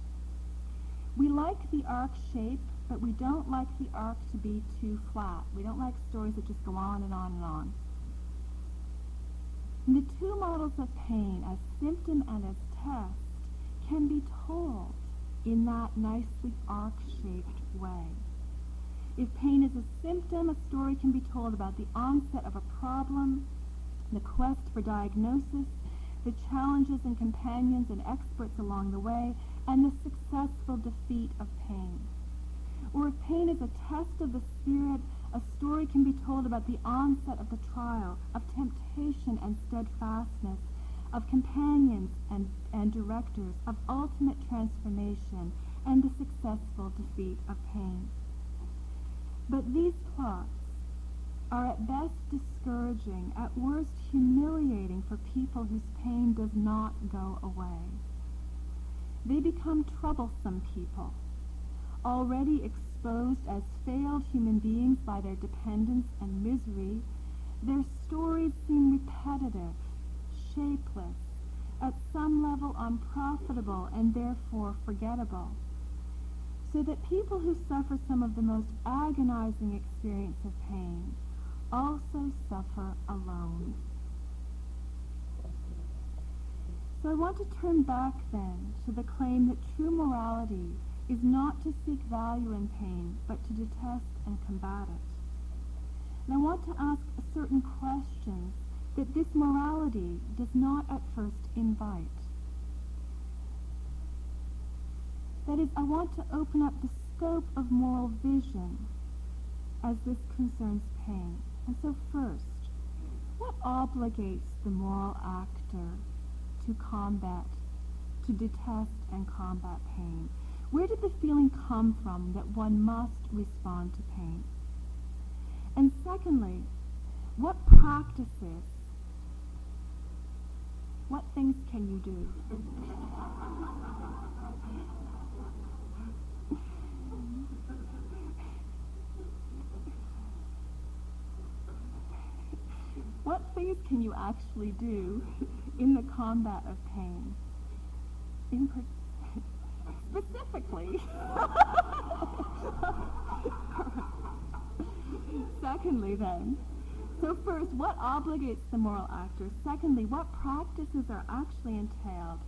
We like the arc shape, but we don't like the arc to be too flat. We don't like stories that just go on and on and on. And the two models of pain, as symptom and as test, can be told in that nicely arc-shaped way. If pain is a symptom, a story can be told about the onset of a problem, the quest for diagnosis, the challenges and companions and experts along the way, and the successful defeat of pain. Or if pain is a test of the spirit, a story can be told about the onset of the trial, of temptation and steadfastness, of companions and directors, of ultimate transformation, and the successful defeat of pain. But these plots, are at best discouraging, at worst humiliating for people whose pain does not go away. They become troublesome people, already exposed as failed human beings by their dependence and misery. Their stories seem repetitive, shapeless, at some level unprofitable and therefore forgettable, so that people who suffer some of the most agonizing experience of pain also suffer alone. So I want to turn back then to the claim that true morality is not to seek value in pain, but to detest and combat it. And I want to ask certain questions that this morality does not at first invite. That is, I want to open up the scope of moral vision as this concerns pain. And so first, what obligates the moral actor to combat, to detest and combat pain? Where did the feeling come from that one must respond to pain? And secondly, what practices, what things can you do? What things can you actually do in the combat of pain? Specifically. Secondly, then, so first, what obligates the moral actor? Secondly, what practices are actually entailed?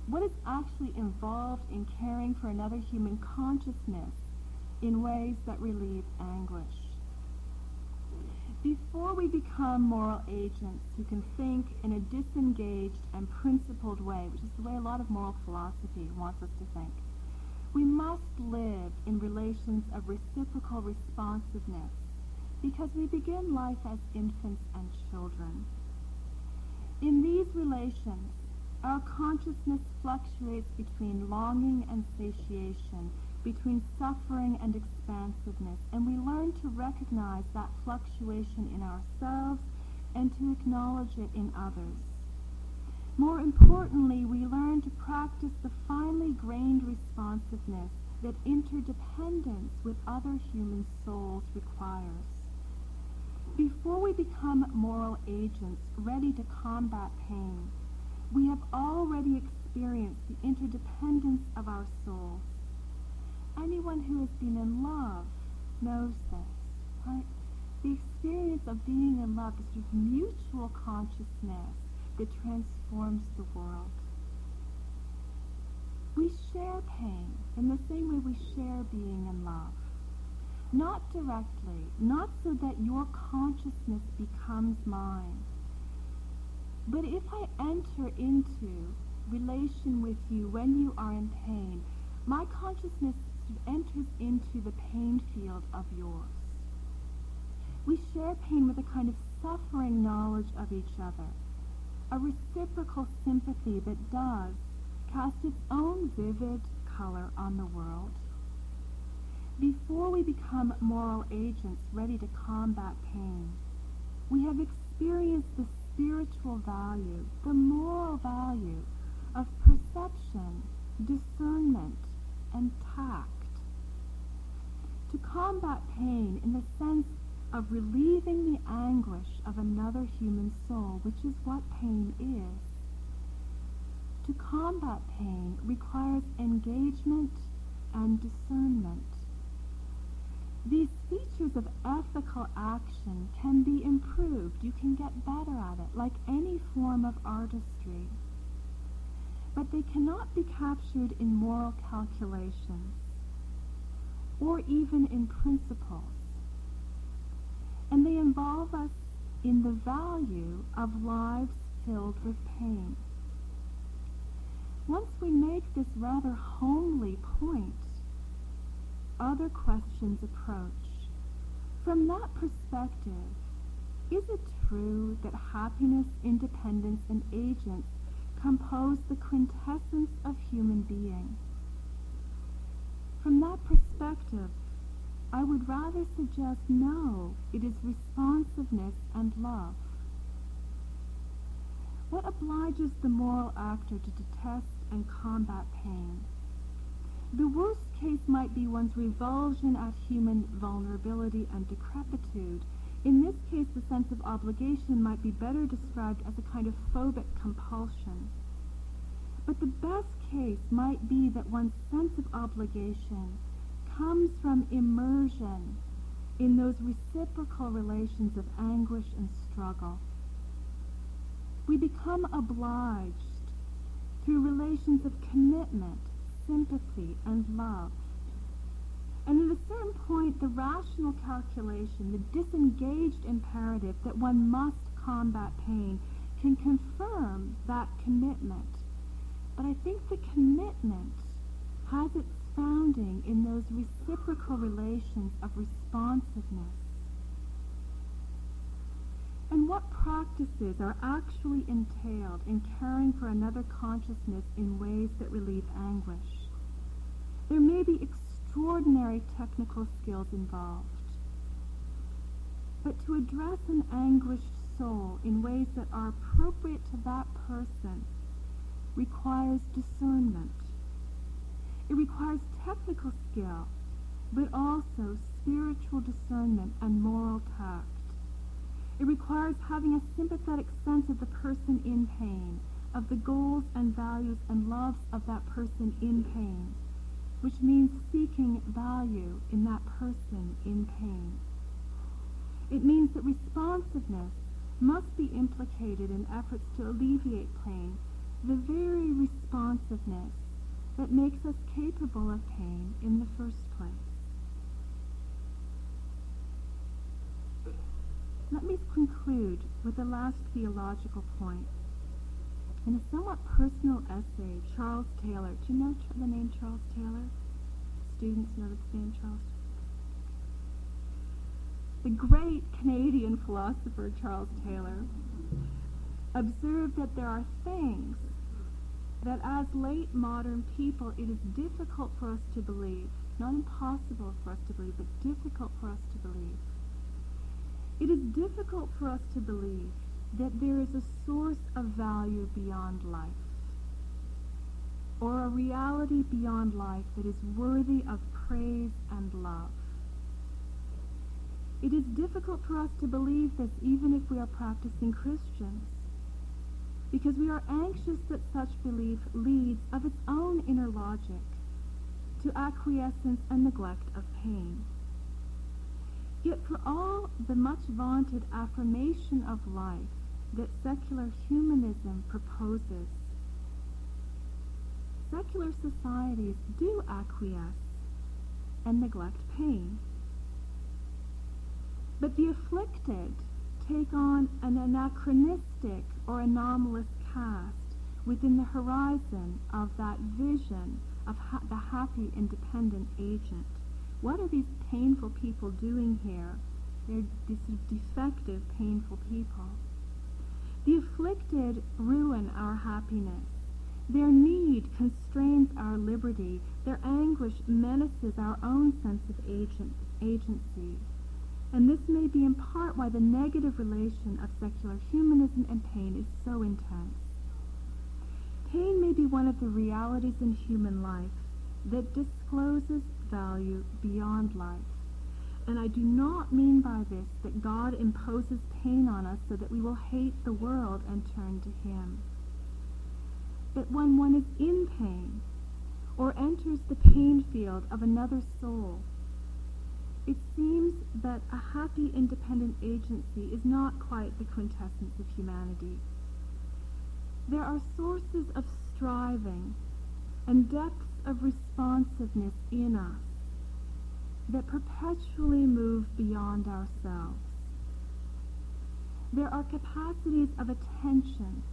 What is actually involved in caring for another human consciousness in ways that relieve anguish? Before we become moral agents who can think in a disengaged and principled way, which is the way a lot of moral philosophy wants us to think, we must live in relations of reciprocal responsiveness because we begin life as infants and children. In these relations, our consciousness fluctuates between longing and satiation, between suffering and expansiveness, and we learn to recognize that fluctuation in ourselves and to acknowledge it in others. More importantly, we learn to practice the finely grained responsiveness that interdependence with other human souls requires. Before we become moral agents ready to combat pain, we have already experienced the interdependence of our souls. Anyone who has been in love knows this, right? The experience of being in love is sort of mutual consciousness that transforms the world. We share pain in the same way we share being in love. Not directly, not so that your consciousness becomes mine, but if I enter into relation with you when you are in pain, my consciousness enters into the pain field of yours. We share pain with a kind of suffering knowledge of each other, a reciprocal sympathy that does cast its own vivid color on the world. Before we become moral agents ready to combat pain, we have experienced the spiritual value, the moral value of perception, discernment, and tact. To combat pain in the sense of relieving the anguish of another human soul, which is what pain is. To combat pain requires engagement and discernment. These features of ethical action can be improved. You can get better at it, like any form of artistry. But they cannot be captured in moral calculations or even in principles. And they involve us in the value of lives filled with pain. Once we make this rather homely point, other questions approach. From that perspective, is it true that happiness, independence, and agents compose the quintessence of human being? From that perspective, I would rather suggest no, it is responsiveness and love. What obliges the moral actor to detest and combat pain? The worst case might be one's revulsion at human vulnerability and decrepitude. In this case, the sense of obligation might be better described as a kind of phobic compulsion. But the best case might be that one's sense of obligation comes from immersion in those reciprocal relations of anguish and struggle. We become obliged through relations of commitment, sympathy, and love. And at a certain point, the rational calculation, the disengaged imperative that one must combat pain, can confirm that commitment. But I think the commitment has its founding in those reciprocal relations of responsiveness. And what practices are actually entailed in caring for another consciousness in ways that relieve anguish? There may be extraordinary technical skills involved. But to address an anguished soul in ways that are appropriate to that person requires discernment. It requires technical skill, but also spiritual discernment and moral tact. It requires having a sympathetic sense of the person in pain, of the goals and values and loves of that person in pain, which means seeking value in that person in pain. It means that responsiveness must be implicated in efforts to alleviate pain, the very responsiveness that makes us capable of pain in the first place. Let me conclude with the last theological point. In a somewhat personal essay, Charles Taylor, do you know the name Charles Taylor? Students know the name Charles? The great Canadian philosopher Charles Taylor observed that there are things that as late modern people it is difficult for us to believe, not impossible for us to believe, but difficult for us to believe. It is difficult for us to believe that there is a source of value beyond life, or a reality beyond life that is worthy of praise and love. It is difficult for us to believe this even if we are practicing Christians, because we are anxious that such belief leads of its own inner logic to acquiescence and neglect of pain. Yet for all the much vaunted affirmation of life that secular humanism proposes, secular societies do acquiesce and neglect pain. But the afflicted take on an anachronistic or anomalous cast within the horizon of that vision of the happy independent agent. What are these painful people doing here? They're these defective, painful people. The afflicted ruin our happiness. Their need constrains our liberty. Their anguish menaces our own sense of agency. And this may be in part why the negative relation of secular humanism and pain is so intense. Pain may be one of the realities in human life that discloses value beyond life. And I do not mean by this that God imposes pain on us so that we will hate the world and turn to Him. But when one is in pain, or enters the pain field of another soul, it seems that a happy independent agency is not quite the quintessence of humanity. There are sources of striving and depths of responsiveness in us that perpetually move beyond ourselves. There are capacities of attention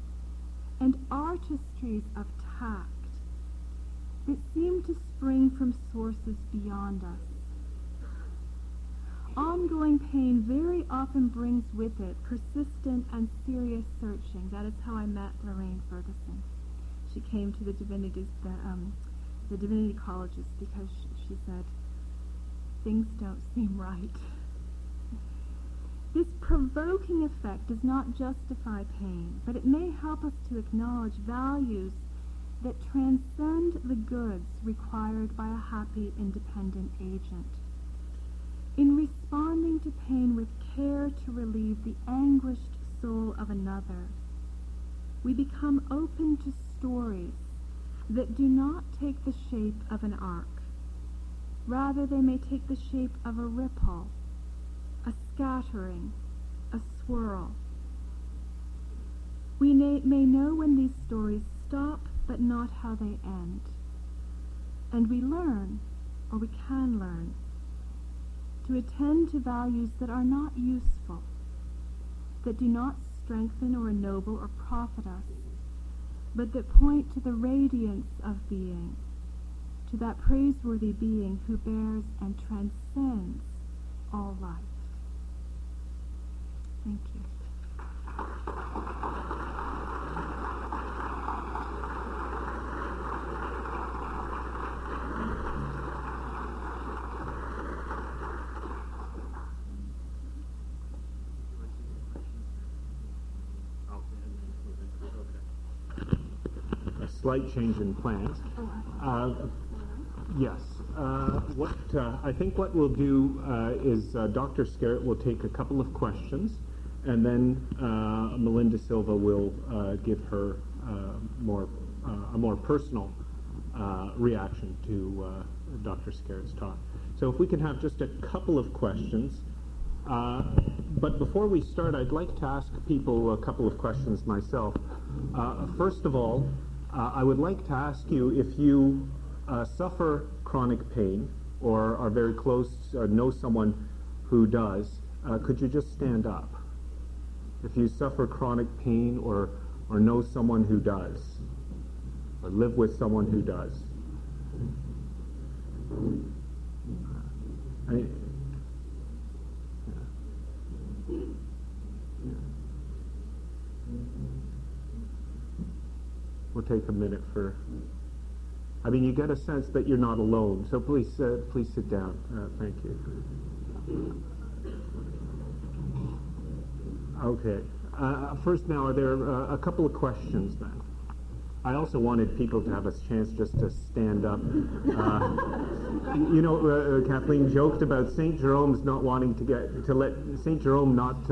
and artistries of tact that seem to spring from sources beyond us. Ongoing pain very often brings with it persistent and serious searching. That is how I met Lorraine Ferguson. She came to the Divinity Colleges because she said, things don't seem right. This provoking effect does not justify pain, but it may help us to acknowledge values that transcend the goods required by a happy, independent agent. In responding to pain with care to relieve the anguished soul of another, we become open to stories that do not take the shape of an arc. Rather, they may take the shape of a ripple, a scattering, a swirl. We may know when these stories stop, but not how they end. And we learn, or we can learn, to attend to values that are not useful, that do not strengthen or ennoble or profit us, but that point to the radiance of being, to that praiseworthy being who bears and transcends all life. Thank you. A slight change in plans. Yes. I think what we'll do is Dr. Skerrett will take a couple of questions, and then Melinda Silva will give her a more personal reaction to Dr. Skerrett's talk. So if we can have just a couple of questions. But before we start, I'd like to ask people a couple of questions myself. First of all, I would like to ask you if you suffer chronic pain or are very close or know someone who does, could you just stand up? If you suffer chronic pain or know someone who does, or live with someone who does. We'll take a minute for. You get a sense that you're not alone. So please sit down. Thank you. Okay. First, now, are there a couple of questions then? I also wanted people to have a chance just to stand up. Kathleen joked about St. Jerome's not wanting St. Jerome not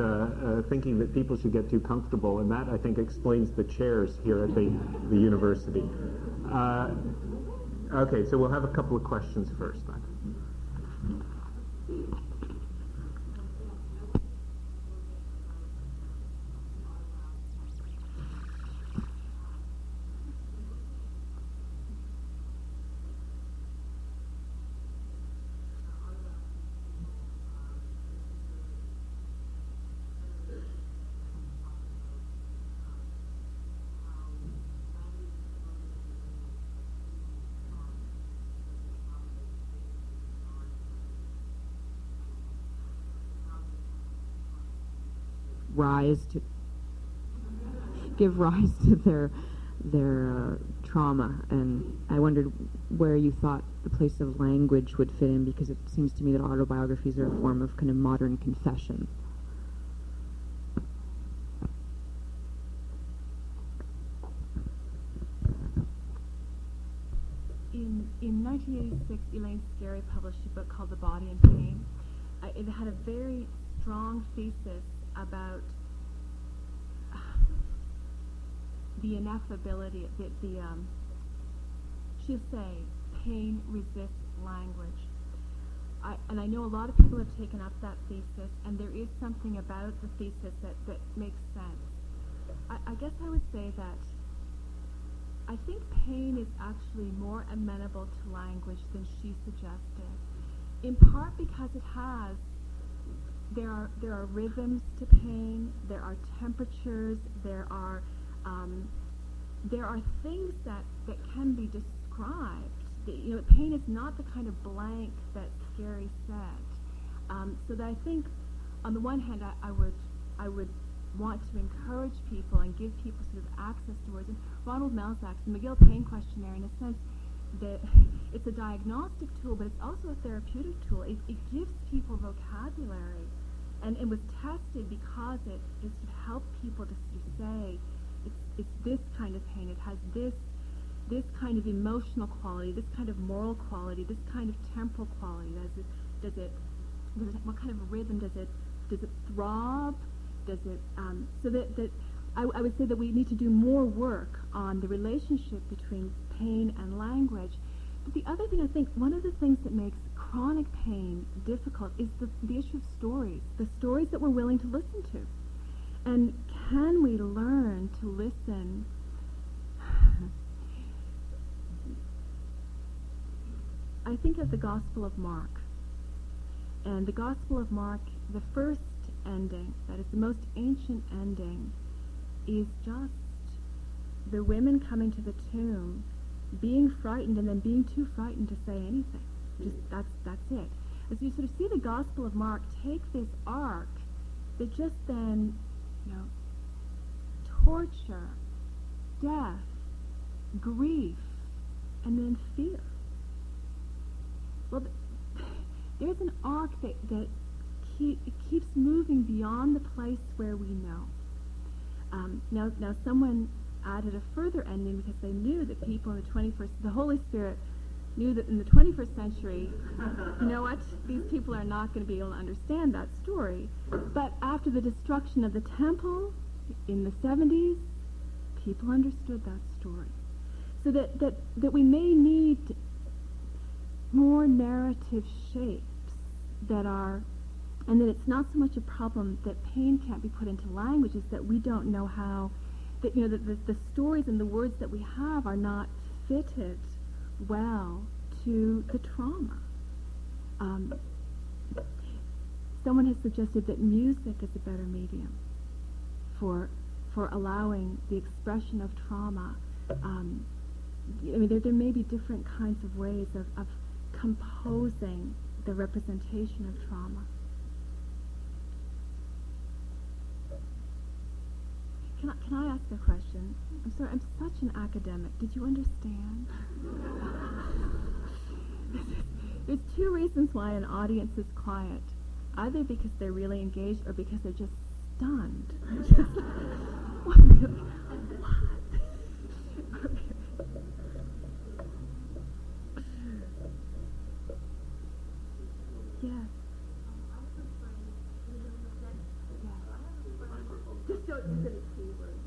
thinking that people should get too comfortable, and that I think explains the chairs here at the university. Okay, so we'll have a couple of questions first then. give rise to their trauma, and I wondered where you thought the place of language would fit in, because it seems to me that autobiographies are a form of kind of modern confession. In 1986, Elaine Scarry published a book called The Body and Pain. It had a very strong thesis about the ineffability, she'll say, pain resists language. And I know a lot of people have taken up that thesis, and there is something about the thesis that makes sense. I guess I would say that I think pain is actually more amenable to language than she suggested, in part because there are rhythms to pain, there are temperatures, there are things that can be described. Pain is not the kind of blank that Skerry said. So that I think, on the one hand, I would want to encourage people and give people sort of access to words. And Ronald Melzack's the McGill Pain Questionnaire, in a sense, it's a diagnostic tool, but it's also a therapeutic tool. It gives people vocabulary, and it was tested because it helped people to say it's this kind of pain. It has this kind of emotional quality, this kind of moral quality, this kind of temporal quality. What kind of rhythm does it throb? Does it so that I would say that we need to do more work on the relationship between pain and language. But the other thing, I think, one of the things that makes chronic pain difficult is the issue of stories, the stories that we're willing to listen to. And can we learn to listen? I think of the Gospel of Mark. And the Gospel of Mark, the first ending, that is the most ancient ending, is just the women coming to the tomb, being frightened and then being too frightened to say anything. Just that's it. As you sort of see the Gospel of Mark take this arc that just then, torture, death, grief, and then fear. Well, there's an arc that keeps moving beyond the place where we know. Now someone added a further ending because they knew that people in the Holy Spirit knew that in the 21st century, you know what, these people are not going to be able to understand that story. But after the destruction of the temple in the 70s, people understood that story. So that we may need more narrative shapes that are, and that it's not so much a problem that pain can't be put into language, is that we don't know how, that the stories and the words that we have are not fitted well to the trauma. Someone has suggested that music is a better medium for allowing the expression of trauma. There may be different kinds of ways of composing the representation of trauma. Can I ask a question? I'm sorry, I'm such an academic. Did you understand? There's two reasons why an audience is quiet. Either because they're really engaged or because they're just stunned. What? Yes. Just don't use any keywords.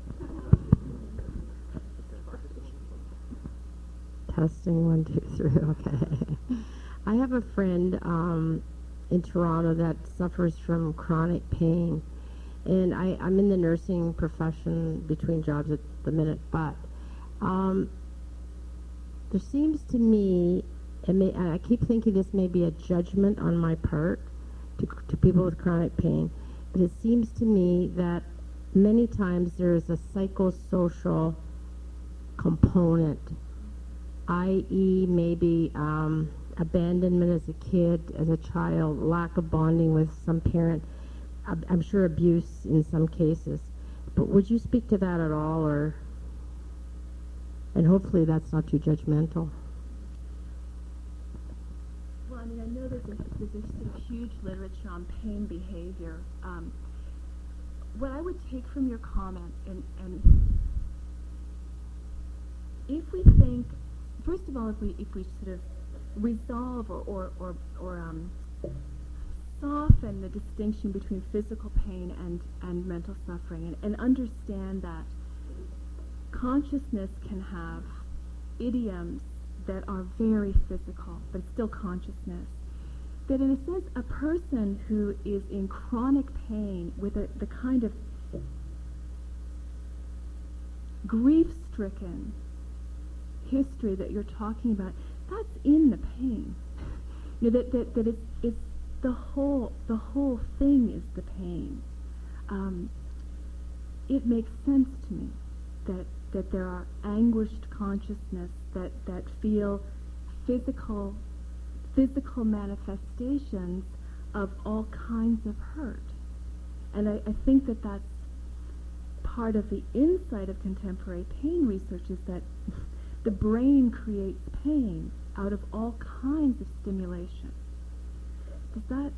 Testing 1, 2, 3. Okay. I have a friend in Toronto that suffers from chronic pain, and I'm in the nursing profession between jobs at the minute, but there seems to me, and I keep thinking this may be a judgment on my part to people with chronic pain, but it seems to me that many times there is a psychosocial component, i.e. maybe abandonment as a kid, as a child, lack of bonding with some parent, I'm sure abuse in some cases. But would you speak to that at all, and hopefully that's not too judgmental? Well, I know there's a huge literature on pain behavior. What I would take from your comment, and if we think, first of all, if we sort of resolve or soften the distinction between physical pain and mental suffering, and understand that consciousness can have idioms that are very physical, but still consciousness. That in a sense, a person who is in chronic pain with the kind of grief-stricken history that you're talking about, that's in the pain. That it's the whole thing is the pain. It makes sense to me that there are anguished consciousness that feel physical manifestations of all kinds of hurt. And I think that that's part of the insight of contemporary pain research, is that The brain creates pain out of all kinds of stimulation. Does that...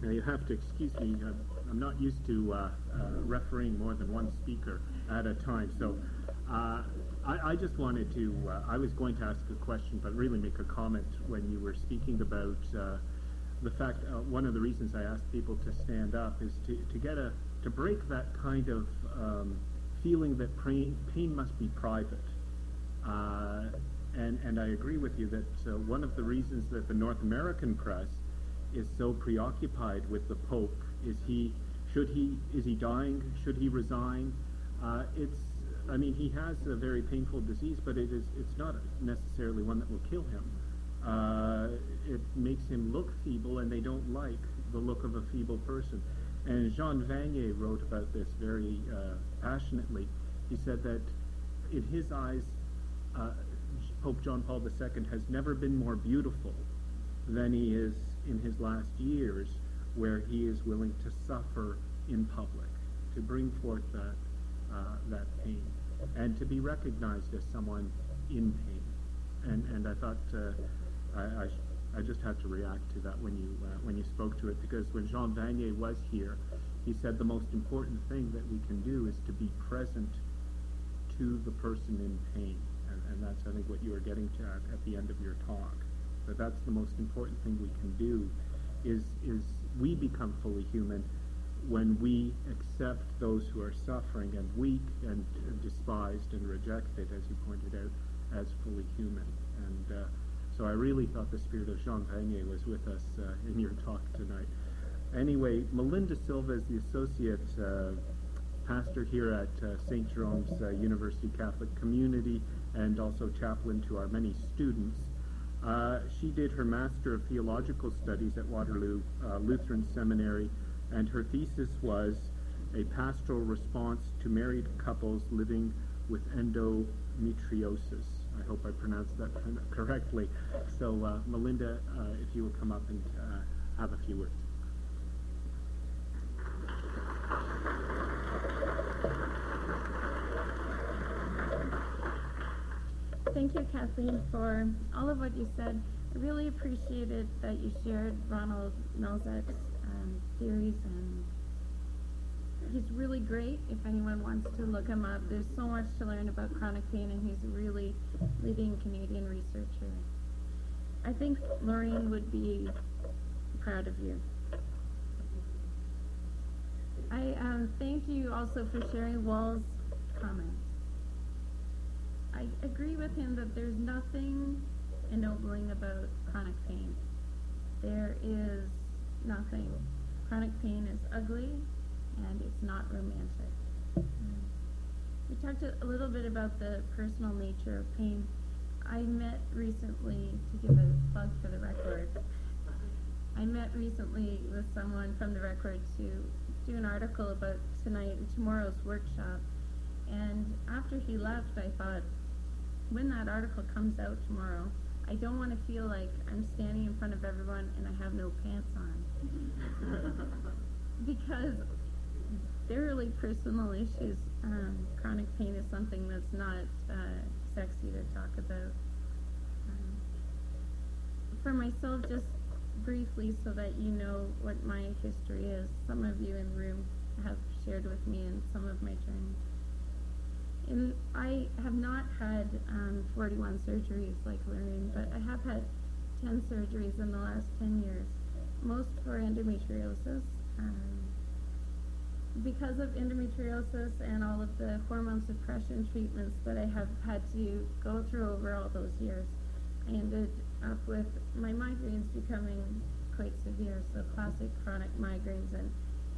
Now you have to excuse me. I'm not used to refereeing more than one speaker at a time. So I just wanted to. I was going to ask a question, but really make a comment when you were speaking about the fact. One of the reasons I asked people to stand up is to break that kind of feeling that pain must be private. And I agree with you that one of the reasons that the North American press is so preoccupied with the Pope is he dying? Should he resign? He has a very painful disease, but it's not necessarily one that will kill him. It makes him look feeble, and they don't like the look of a feeble person. And Jean Vanier wrote about this very passionately. He said that in his eyes, Pope John Paul II has never been more beautiful than he is in his last years, where he is willing to suffer in public, to bring forth that pain, and to be recognized as someone in pain. And I thought I just had to react to that when you spoke to it, because when Jean Vanier was here, he said the most important thing that we can do is to be present to the person in pain, and that's, I think, what you were getting to at the end of your talk. That's the most important thing we can do, is we become fully human when we accept those who are suffering and weak and despised and rejected, as you pointed out, as fully human. And so I really thought the spirit of Jean Vanier was with us in your talk tonight. Anyway, Melinda Silva is the associate pastor here at St. Jerome's University Catholic Community, and also chaplain to our many students. She did her Master of Theological Studies at Waterloo Lutheran Seminary, and her thesis was a pastoral response to married couples living with endometriosis. I hope I pronounced that correctly. So, Melinda, if you will come up and have a few words. Thank you, Kathleen, for all of what you said. I really appreciated that you shared Ronald Melzek's theories, and he's really great if anyone wants to look him up. There's so much to learn about chronic pain, and he's a really leading Canadian researcher. I think Maureen would be proud of you. I thank you also for sharing Wall's comments. I agree with him that there's nothing ennobling about chronic pain. There is nothing. Chronic pain is ugly, and it's not romantic. We talked a little bit about the personal nature of pain. I met recently, to give a plug for the record, I met recently with someone from the record to do an article about tonight and tomorrow's workshop. And after he left, I thought, when that article comes out tomorrow, I don't want to feel like I'm standing in front of everyone and I have no pants on. Because they're really personal issues. Chronic pain is something that's not sexy to talk about. For myself, just briefly, so that you know what my history is, some of you in the room have shared with me in some of my journeys. And I have not had 41 surgeries like Lorraine, but I have had 10 surgeries in the last 10 years, most for endometriosis. Because of endometriosis and all of the hormone suppression treatments that I have had to go through over all those years, I ended up with my migraines becoming quite severe, so classic chronic migraines. And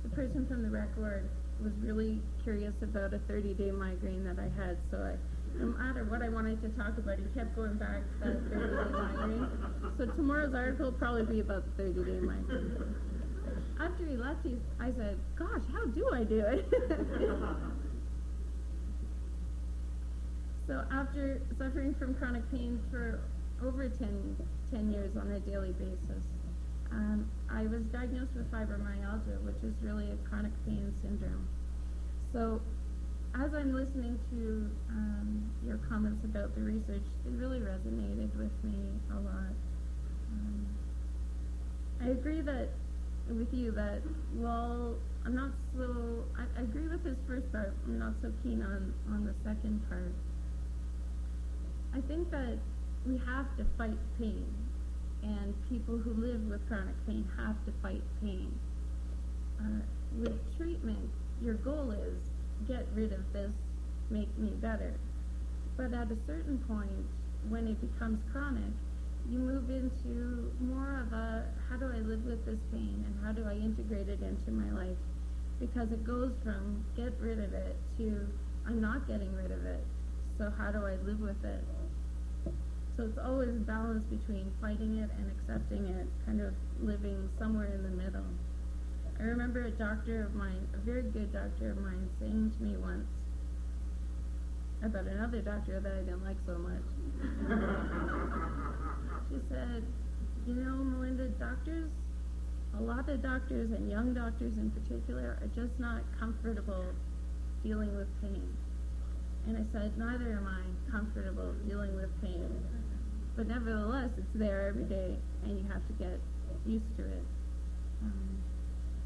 the person from the record was really curious about a 30-day migraine that I had, so no matter what I wanted to talk about, he kept going back to that 30-day migraine. So tomorrow's article will probably be about the 30-day migraine. After he left, I said, gosh, how do I do it? So after suffering from chronic pain for over 10 years on a daily basis. I was diagnosed with fibromyalgia, which is really a chronic pain syndrome. So as I'm listening to your comments about the research, it really resonated with me a lot. I agree with you that while I'm not so, I agree with his first part, I'm not so keen on the second part. I think that we have to fight pain, and people who live with chronic pain have to fight pain. With treatment, your goal is get rid of this, make me better. But at a certain point, when it becomes chronic, you move into more of a, how do I live with this pain, and how do I integrate it into my life? Because it goes from get rid of it to I'm not getting rid of it, so how do I live with it? So it's always a balance between fighting it and accepting it, kind of living somewhere in the middle. I remember a doctor of mine, a very good doctor of mine, saying to me once about another doctor that I didn't like so much. She said, you know, Melinda, doctors, a lot of doctors, and young doctors in particular, are just not comfortable dealing with pain. And I said, neither am I comfortable dealing with pain. But nevertheless, it's there every day, and you have to get used to it.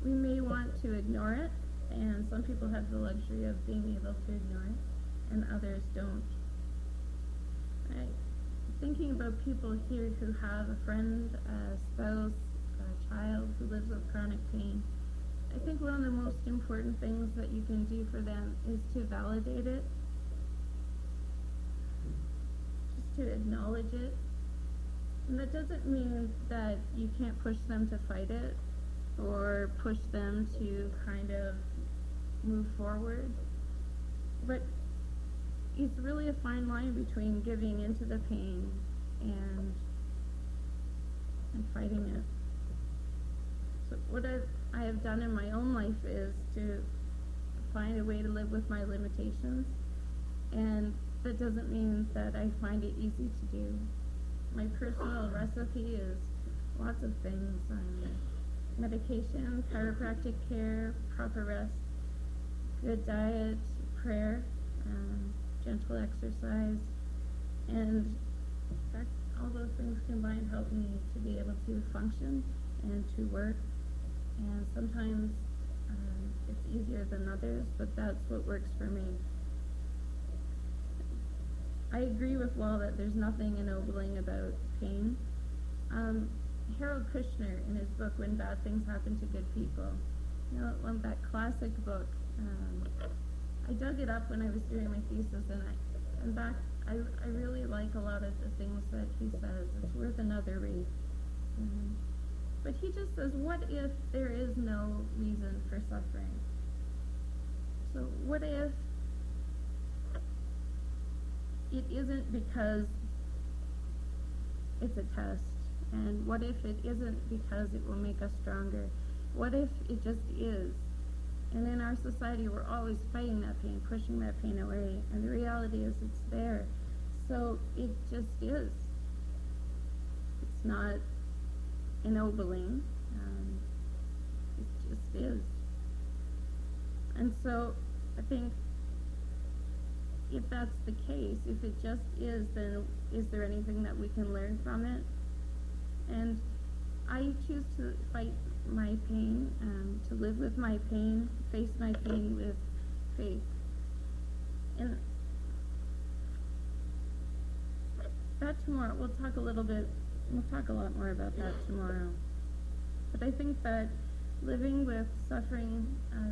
We may want to ignore it, and some people have the luxury of being able to ignore it, and others don't. Thinking about people here who have a friend, a spouse, a child who lives with chronic pain, I think one of the most important things that you can do for them is to validate it, just to acknowledge it. And that doesn't mean that you can't push them to fight it or push them to kind of move forward. But it's really a fine line between giving into the pain and fighting it. So what I have done in my own life is to find a way to live with my limitations, and that doesn't mean that I find it easy to do. My personal recipe is lots of things: medication, chiropractic care, proper rest, good diet, prayer, gentle exercise, and all those things combined help me to be able to function and to work. And sometimes it's easier than others, but that's what works for me. I agree with Wall that there's nothing ennobling about pain. Harold Kushner, in his book When Bad Things Happen to Good People, that classic book, I dug it up when I was doing my thesis, and I really like a lot of the things that he says. It's worth another read. But he just says, what if there is no reason for suffering? So what if it isn't because it's a test? And what if it isn't because it will make us stronger? What if it just is? And in our society, we're always fighting that pain, pushing that pain away. And the reality is it's there. So it just is. It's not ennobling. It just is. And so I think if that's the case, if it just is, then is there anything that we can learn from it? And I choose to fight my pain, to live with my pain, face my pain with faith. And that tomorrow, we'll talk a lot more about that tomorrow. But I think that living with suffering,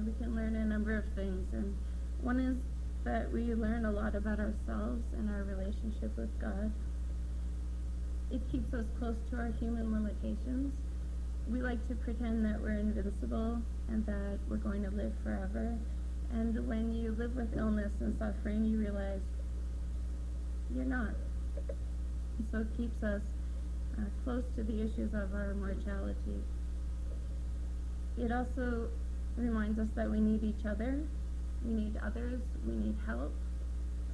we can learn a number of things. And one is that we learn a lot about ourselves and our relationship with God. It keeps us close to our human limitations. We like to pretend that we're invincible and that we're going to live forever. And when you live with illness and suffering, you realize you're not. And so it keeps us close to the issues of our mortality. It also reminds us that we need each other, we need others, we need help,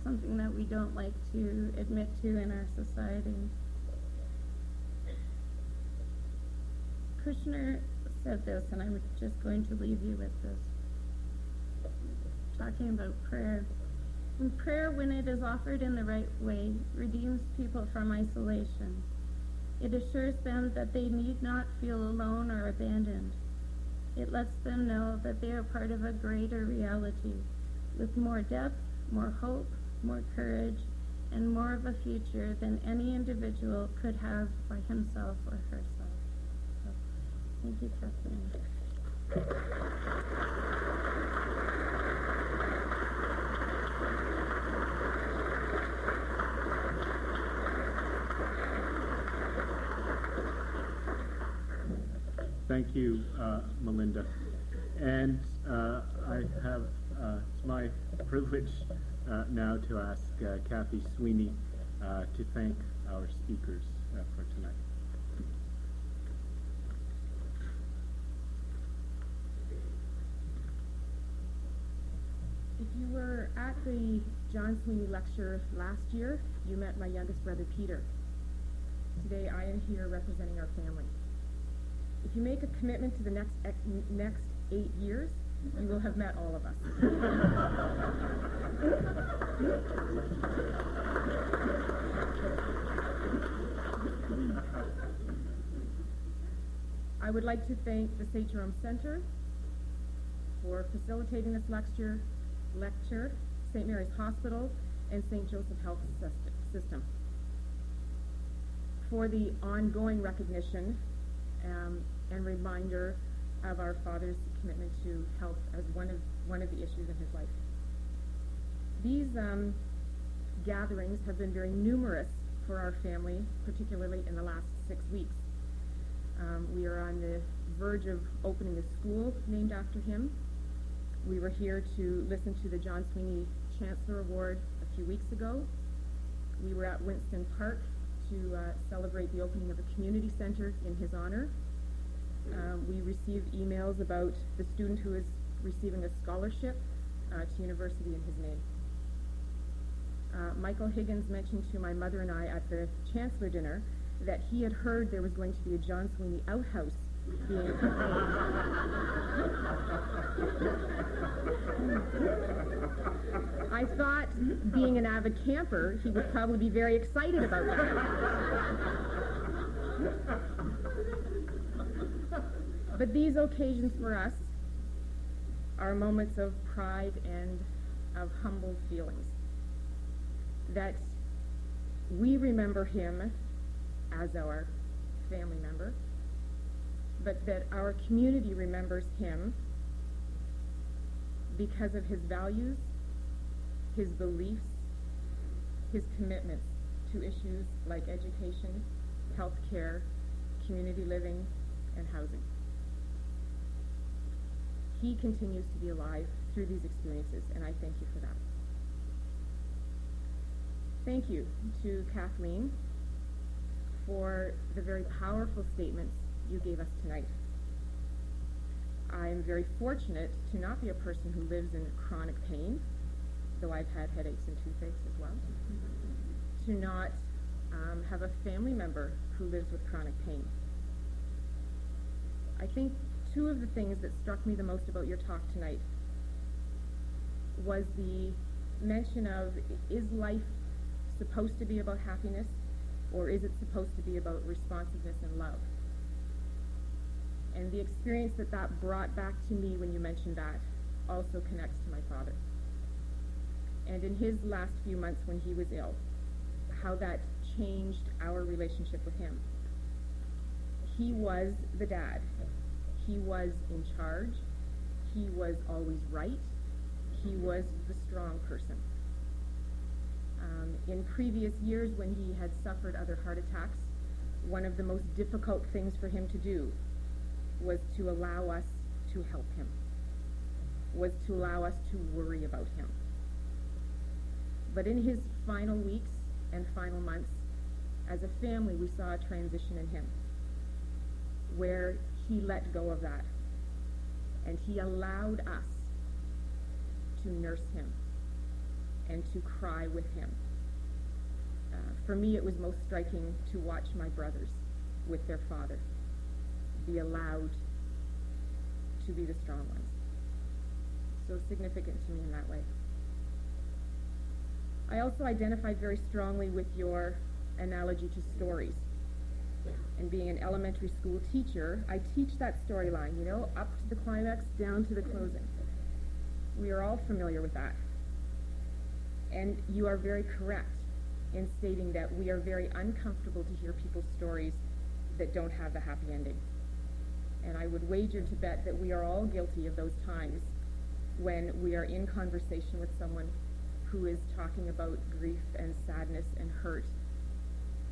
something that we don't like to admit to in our society. Kushner said this, and I'm just going to leave you with this. Talking about prayer. And prayer, when it is offered in the right way, redeems people from isolation. It assures them that they need not feel alone or abandoned. It lets them know that they are part of a greater reality, with more depth, more hope, more courage, and more of a future than any individual could have by himself or herself. So, thank you, Kathleen. Thank you, Melinda. And I have, it's my privilege now to ask Kathy Sweeney to thank our speakers for tonight. If you were at the John Sweeney lecture last year, you met my youngest brother, Peter. Today, I am here representing our family. If you make a commitment to the next 8 years, you will have met all of us. I would like to thank the St. Jerome Center for facilitating this lecture, St. Mary's Hospital, and St. Joseph Health System for the ongoing recognition and reminder of our father's commitment to health as one of the issues in his life. These gatherings have been very numerous for our family, particularly in the last 6 weeks. We are on the verge of opening a school named after him. We were here to listen to the John Sweeney Chancellor Award a few weeks ago. We were at Winston Park to celebrate the opening of a community center in his honor. We received emails about the student who is receiving a scholarship to university in his name. Michael Higgins mentioned to my mother and I at the Chancellor dinner that he had heard there was going to be a John Sweeney outhouse being I thought, being an avid camper, he would probably be very excited about that. But these occasions for us are moments of pride and of humbled feelings. That we remember him as our family member, but that our community remembers him because of his values, his beliefs, his commitments to issues like education, health care, community living, and housing. He continues to be alive through these experiences, and I thank you for that. Thank you to Kathleen for the very powerful statements you gave us tonight. I am very fortunate to not be a person who lives in chronic pain, though I've had headaches and toothaches as well, to not have a family member who lives with chronic pain. I think two of the things that struck me the most about your talk tonight was the mention of, is life supposed to be about happiness, or is it supposed to be about responsiveness and love? And the experience that that brought back to me when you mentioned that also connects to my father. And in his last few months when he was ill, how that changed our relationship with him. He was the dad. He was in charge. He was always right. He was the strong person. In previous years, when he had suffered other heart attacks, one of the most difficult things for him to do was to allow us to help him, was to allow us to worry about him. But in his final weeks and final months, as a family, we saw a transition in him, where he let go of that, and he allowed us to nurse him and to cry with him. For me, it was most striking to watch my brothers with their father, be allowed to be the strong ones. So significant to me in that way. I also identified very strongly with your analogy to stories. And being an elementary school teacher, I teach that storyline, you know, up to the climax, down to the closing. We are all familiar with that. And you are very correct in stating that we are very uncomfortable to hear people's stories that don't have the happy ending. And I would wager to bet that we are all guilty of those times when we are in conversation with someone who is talking about grief and sadness and hurt,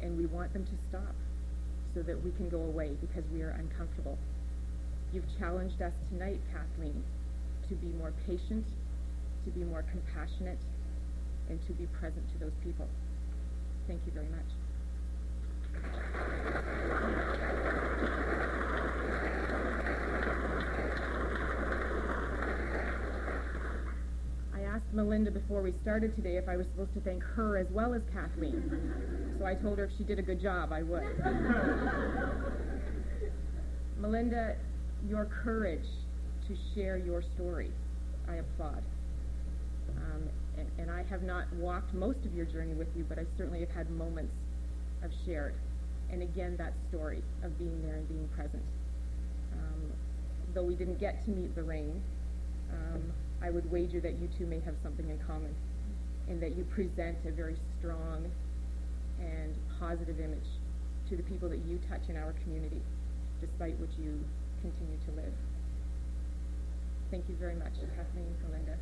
and we want them to stop so that we can go away because we are uncomfortable. You've challenged us tonight, Kathleen, to be more patient, to be more compassionate, and to be present to those people. Thank you very much. I asked Melinda before we started today if I was supposed to thank her as well as Kathleen. So I told her if she did a good job, I would. Melinda, your courage to share your story, I applaud. And I have not walked most of your journey with you, but I certainly have had moments of shared. And again, that story of being there and being present. Though we didn't get to meet Lorraine, I would wager that you two may have something in common, in that you present a very strong and positive image to the people that you touch in our community, despite which you continue to live. Thank you very much, Kathleen, Melinda.